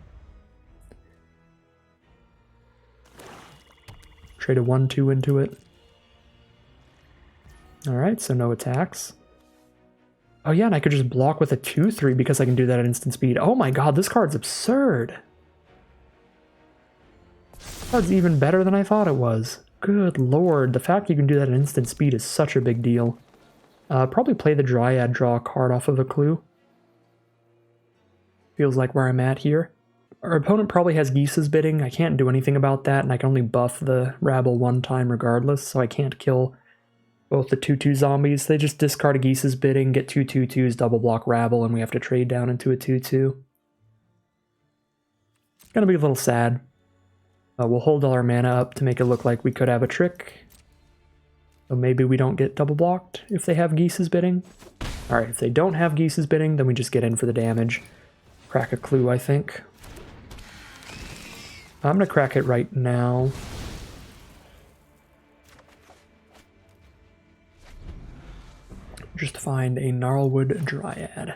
Trade a 1/2 into it. Alright, so no attacks. Oh yeah, and I could just block with a 2/3 because I can do that at instant speed. Oh my god, this card's absurd! This card's even better than I thought it was. Good lord, the fact you can do that at instant speed is such a big deal. Probably play the Dryad, draw a card off of a clue. Feels like where I'm at here. Our opponent probably has Geese's Bidding. I can't do anything about that, and I can only buff the Rabble 1 time regardless, so I can't kill both the 2/2 zombies. They just discard a Geese's Bidding, get 2 2/2s, double block Rabble, and we have to trade down into a 2/2. Gonna be a little sad. We'll hold all our mana up to make it look like we could have a trick. So maybe we don't get double blocked if they have Geese's Bidding. Alright, if they don't have Geese's Bidding, then we just get in for the damage. Crack a clue, I think. I'm gonna crack it right now. Just find a Gnarlwood Dryad.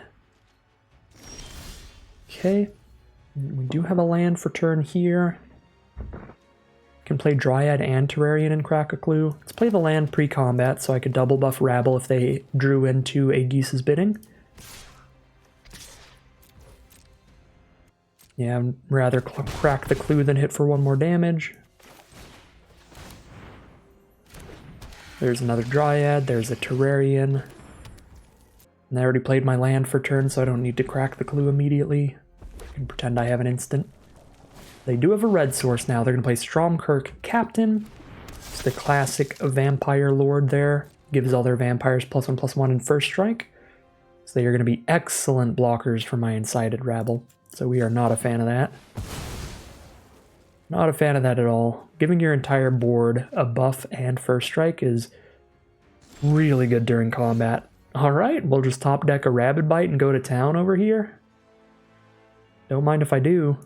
Okay. We do have a land for turn here. Can play Dryad and Terrarian and crack a clue. Let's play the land pre-combat so I could double buff Rabble if they drew into a Geese's Bidding. Yeah, I'd rather crack the clue than hit for 1 more damage. There's another Dryad, there's a Terrarian. And I already played my land for turn, so I don't need to crack the clue immediately. I can pretend I have an instant. They do have a red source now. They're going to play Stromkirk Captain. It's the classic Vampire Lord there. Gives all their vampires +1/+1 in first strike. So they are going to be excellent blockers for my Incited Rabble. So we are not a fan of that. Not a fan of that at all. Giving your entire board a buff and first strike is really good during combat. Alright, we'll just top deck a Rabid Bite and go to town over here. Don't mind if I do.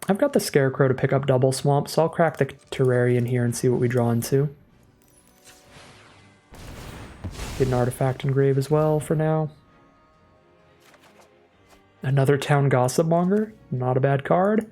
I've got the Scarecrow to pick up Double Swamp, so I'll crack the Terrarian here and see what we draw into. Get an Artifact Engrave as well for now. Another Town Gossip Monger, not a bad card.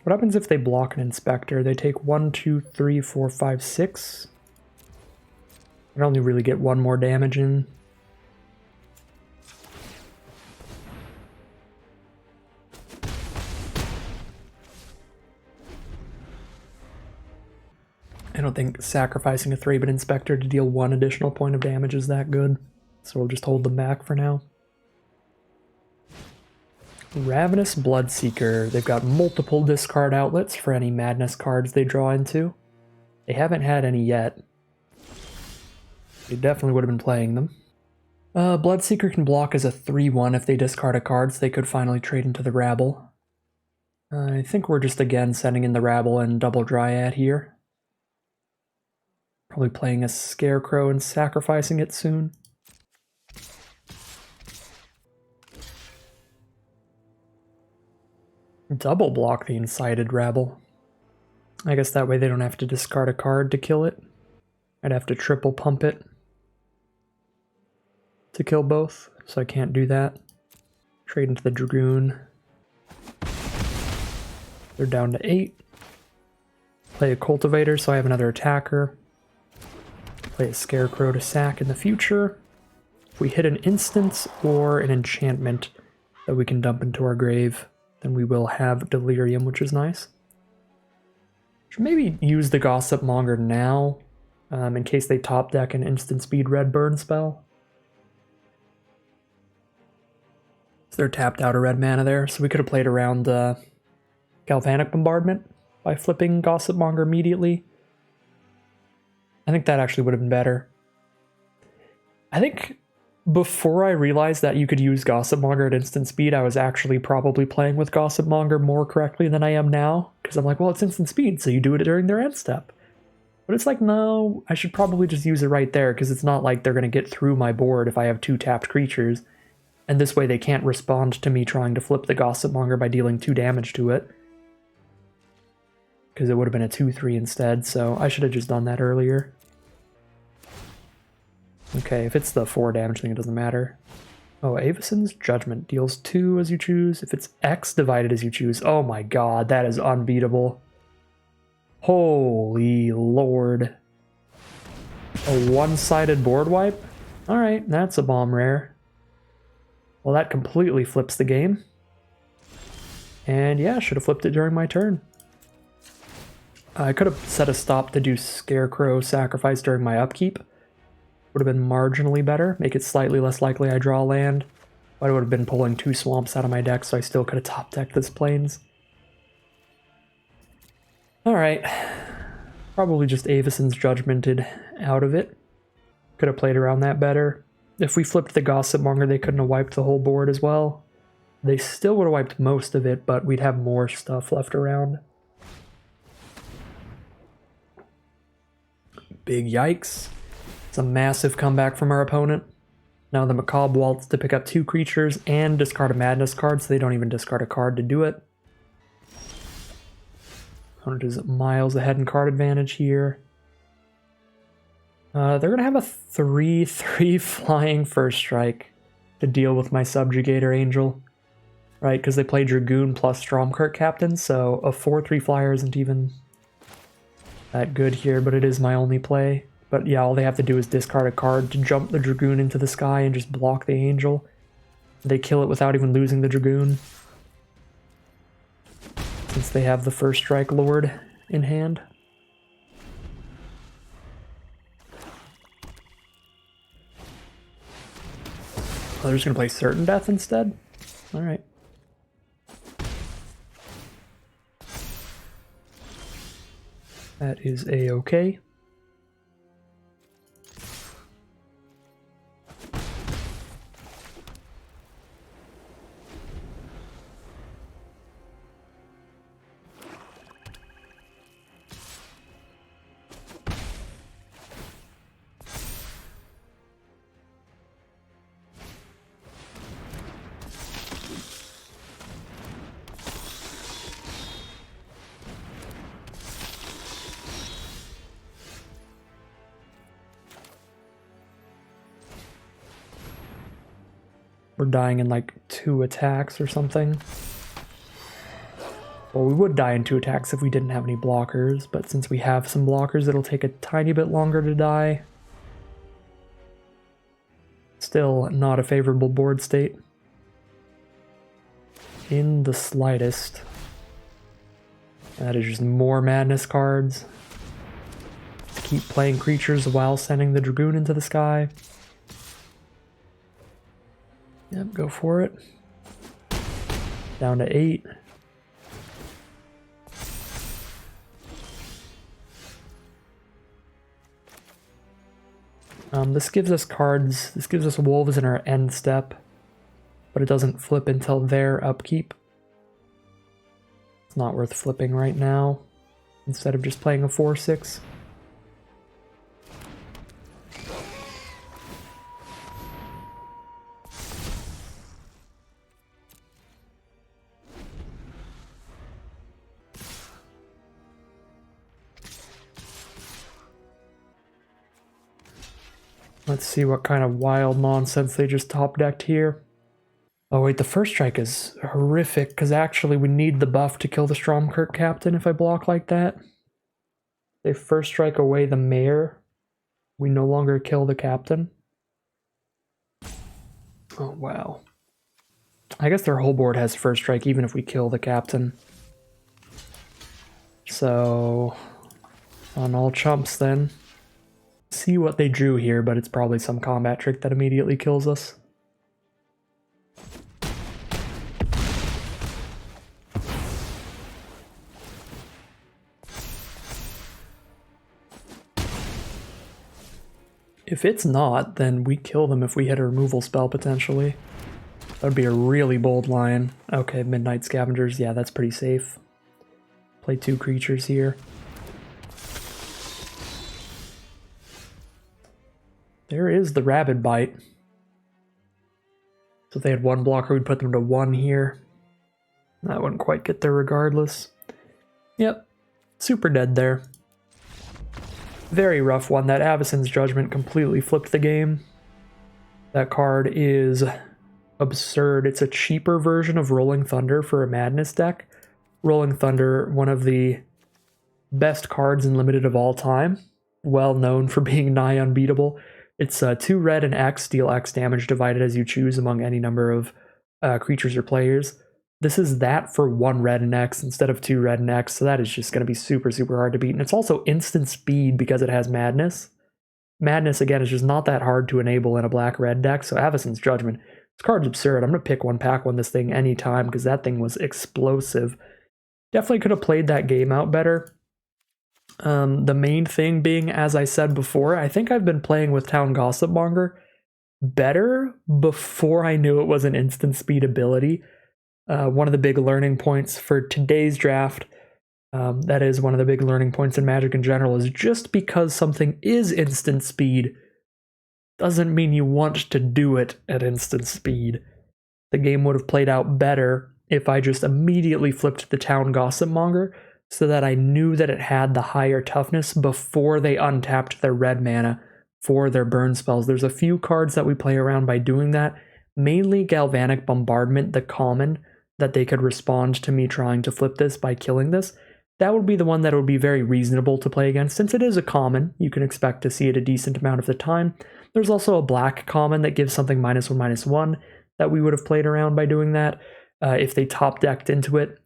What happens if they block an Inspector? They take 1, 2, 3, 4, 5, 6. I only really get 1 more damage in. I don't think sacrificing a 3-bit Inspector to deal 1 additional point of damage is that good, so we'll just hold them back for now. Ravenous Bloodseeker. They've got multiple discard outlets for any madness cards they draw into. They haven't had any yet. They definitely would have been playing them. Bloodseeker can block as a 3-1 if they discard a card, so they could finally trade into the Rabble. I think we're just again sending in the Rabble and double Dryad here. Probably playing a Scarecrow and sacrificing it soon. Double block the Incited Rabble. I guess that way they don't have to discard a card to kill it. I'd have to triple pump it to kill both, so I can't do that. Trade into the Dragoon. They're down to 8. Play a Cultivator so I have another attacker. Play a Scarecrow to sack in the future. If we hit an instance or an enchantment that we can dump into our grave, then we will have Delirium, which is nice. Should maybe use the Gossip Monger now, in case they top deck an instant speed red burn spell. So they're tapped out a red mana there, so we could have played around Galvanic Bombardment by flipping Gossip Monger immediately. I think that actually would have been better. I think before I realized that you could use Gossip Monger at instant speed, I was actually probably playing with Gossip Monger more correctly than I am now, because I'm like, well, it's instant speed, so you do it during their end step. But it's like, no, I should probably just use it right there, because it's not like they're going to get through my board if I have 2 tapped creatures, and this way they can't respond to me trying to flip the Gossip Monger by dealing 2 damage to it. Because it would have been a 2-3 instead, so I should have just done that earlier. Okay, if it's the 4 damage thing, it doesn't matter. Oh, Avison's Judgment deals 2 as you choose. If it's X divided as you choose, oh my god, that is unbeatable. Holy lord. A one-sided board wipe? Alright, that's a bomb rare. Well, that completely flips the game. And yeah, should have flipped it during my turn. I could have set a stop to do Scarecrow sacrifice during my upkeep. Would have been marginally better, make it slightly less likely I draw land. But I would have been pulling 2 swamps out of my deck, so I still could have top decked this Plains. Alright. Probably just Avison's Judgmented out of it. Could have played around that better. If we flipped the Gossip Monger, they couldn't have wiped the whole board as well. They still would have wiped most of it, but we'd have more stuff left around. Big yikes. It's a massive comeback from our opponent. Now the Macabre Waltz to pick up 2 creatures and discard a Madness card, so they don't even discard a card to do it. Opponent is miles ahead in card advantage here. They're going to have a 3/3 flying first strike to deal with my Subjugator Angel. Right, because they play Dragoon plus Stromkirk Captain, so a 4/3 flyer isn't even that good here, but it is my only play. But yeah, all they have to do is discard a card to jump the Dragoon into the sky and just block the Angel. They kill it without even losing the Dragoon, since they have the first strike Lord in hand. Oh, they're just going to play Certain Death instead? Alright. That is a-okay. We're dying in like 2 attacks or something. Well, we would die in 2 attacks if we didn't have any blockers, but since we have some blockers, it'll take a tiny bit longer to die. Still not a favorable board state. In the slightest. That is just more madness cards. Let's keep playing creatures while sending the Dragoon into the sky. Yep, go for it. Down to 8. This gives us cards, this gives us wolves in our end step, but it doesn't flip until their upkeep. It's not worth flipping right now, instead of just playing a 4/6. Let's see what kind of wild nonsense they just top decked here. Oh wait, the first strike is horrific, because actually we need the buff to kill the Stromkirk Captain if I block like that. They first strike away the mayor. We no longer kill the captain. Oh wow. I guess their whole board has first strike even if we kill the captain. So, on all chumps then. See what they drew here, but it's probably some combat trick that immediately kills us. If it's not, then we kill them if we hit a removal spell potentially. That would be a really bold line. Okay, Midnight Scavengers, yeah, that's pretty safe. Play 2 creatures here. There is the Rabid Bite. So if they had 1 blocker, we'd put them to 1 here. That wouldn't quite get there regardless. Yep, super dead there. Very rough one. That Avacyn's Judgment completely flipped the game. That card is absurd. It's a cheaper version of Rolling Thunder for a Madness deck. Rolling Thunder, one of the best cards in Limited of all time. Well known for being nigh unbeatable. It's 2 red and X, deal X damage divided as you choose among any number of creatures or players. This is that for 1 red and X instead of 2 red and X, so that is just going to be super, super hard to beat. And it's also instant speed because it has Madness. Madness, again, is just not that hard to enable in a black-red deck, so Avacyn's Judgment. This card's absurd. I'm going to pick 1, pack 1 this thing anytime because that thing was explosive. Definitely could have played that game out better. The main thing being, as I said before, I think I've been playing with Town Gossipmonger better before I knew it was an instant speed ability. One of the big learning points for today's draft, that is one of the big learning points in Magic in general, is just because something is instant speed doesn't mean you want to do it at instant speed. The game would have played out better if I just immediately flipped the Town Gossipmonger so that I knew that it had the higher toughness before they untapped their red mana for their burn spells. There's a few cards that we play around by doing that, mainly Galvanic Bombardment, the common, that they could respond to me trying to flip this by killing this. That would be the one that would be very reasonable to play against. Since it is a common, you can expect to see it a decent amount of the time. There's also a black common that gives something -1/-1 that we would have played around by doing that if they top decked into it.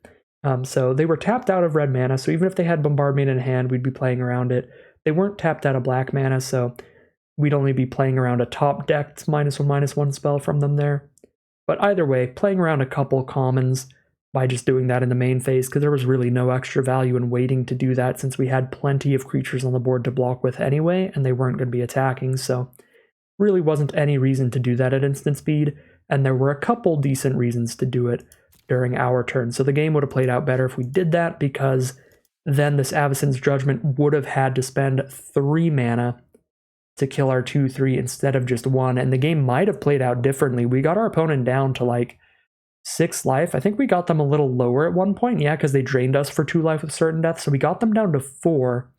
So they were tapped out of red mana, so even if they had Bombardment in hand, we'd be playing around it. They weren't tapped out of black mana, so we'd only be playing around a top decked -1/-1 spell from them there. But either way, playing around a couple commons by just doing that in the main phase, because there was really no extra value in waiting to do that since we had plenty of creatures on the board to block with anyway, and they weren't going to be attacking, so really wasn't any reason to do that at instant speed, and there were a couple decent reasons to do it during our turn. So the game would have played out better if we did that, because then this Avacyn's Judgment would have had to spend 3 mana to kill our 2/3 instead of just 1, and the game might have played out differently. We got our opponent down to like 6 life. I think we got them a little lower at one point, yeah, because they drained us for 2 life with certain death, so we got them down to 4.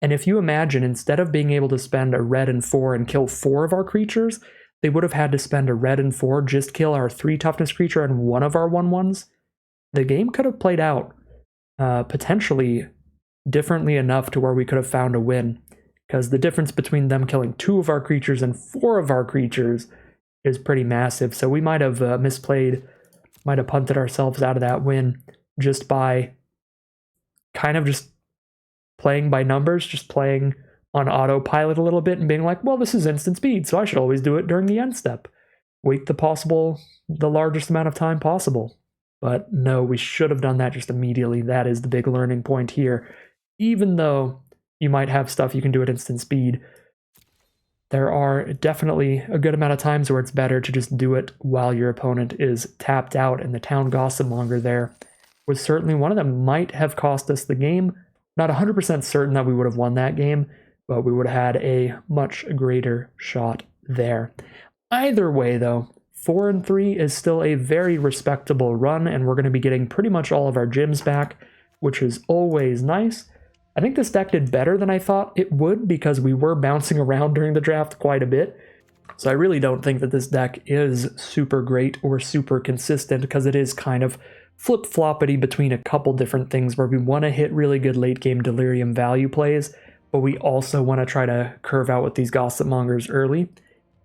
And if you imagine, instead of being able to spend a red and 4 and kill 4 of our creatures, they would have had to spend a red and 4, just kill our 3 toughness creature and 1 of our 1/1s. The game could have played out potentially differently enough to where we could have found a win. Because the difference between them killing 2 of our creatures and 4 of our creatures is pretty massive. So we might have misplayed, might have punted ourselves out of that win just by kind of just playing by numbers, just playing on autopilot a little bit and being like, well, this is instant speed, so I should always do it during the end step. Wait the largest amount of time possible. But no, we should have done that just immediately. That is the big learning point here. Even though you might have stuff you can do at instant speed, there are definitely a good amount of times where it's better to just do it while your opponent is tapped out, and the Town Gossipmonger there was certainly one of them. Might have cost us the game. Not 100% certain that we would have won that game, but we would have had a much greater shot there. Either way, though, 4-3 is still a very respectable run, and we're going to be getting pretty much all of our gems back, which is always nice. I think this deck did better than I thought it would because we were bouncing around during the draft quite a bit. So I really don't think that this deck is super great or super consistent because it is kind of flip-floppity between a couple different things where we want to hit really good late-game Delirium value plays, but we also want to try to curve out with these Gossipmongers early.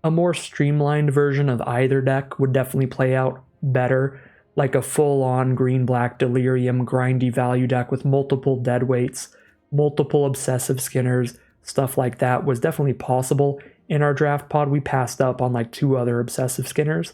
A more streamlined version of either deck would definitely play out better, like a full-on green-black Delirium grindy value deck with multiple deadweights, multiple obsessive skinners, stuff like that was definitely possible. In our draft pod, we passed up on like 2 other obsessive skinners.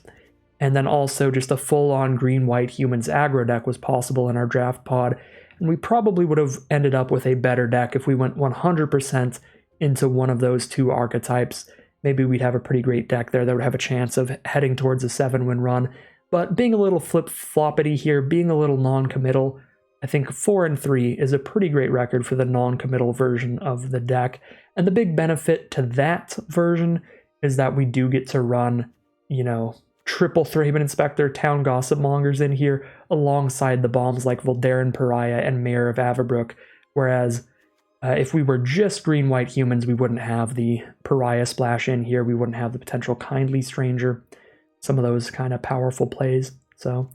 And then also just a full-on green-white humans aggro deck was possible in our draft pod. And we probably would have ended up with a better deck if we went 100% into one of those 2 archetypes. Maybe we'd have a pretty great deck there that would have a chance of heading towards a 7-win run. But being a little flip-floppity here, being a little non-committal, I think 4-3 is a pretty great record for the non-committal version of the deck. And the big benefit to that version is that we do get to run, triple Thraben Inspector, Town Gossipmongers in here alongside the bombs like Voldaren Pariah and Mayor of Avabrook. Whereas if we were just green-white humans, we wouldn't have the Pariah splash in here. We wouldn't have the potential Kindly Stranger. Some of those kind of powerful plays. So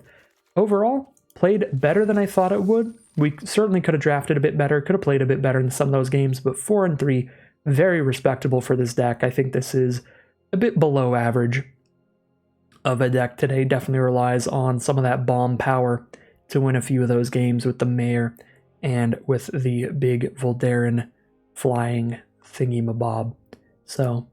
overall, played better than I thought it would. We certainly could have drafted a bit better, could have played a bit better in some of those games, but 4-3, very respectable for this deck. I think this is a bit below average of a deck today. Definitely relies on some of that bomb power to win a few of those games with the Mayor and with the big Voldaren flying thingy-mabob. So,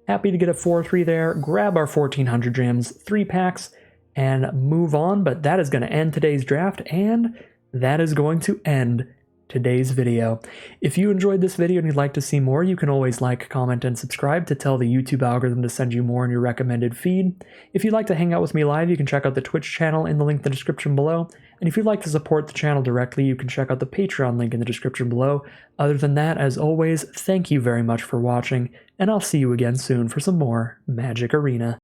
happy to get a 4-3 there, grab our 1400 gems, 3 packs, and move on. But that is going to end today's draft, and that is going to end today's video. If you enjoyed this video and you'd like to see more, you can always like, comment, and subscribe to tell the YouTube algorithm to send you more in your recommended feed. If you'd like to hang out with me live, you can check out the Twitch channel in the link in the description below. And if you'd like to support the channel directly, you can check out the Patreon link in the description below. Other than that, as always, thank you very much for watching, and I'll see you again soon for some more Magic Arena.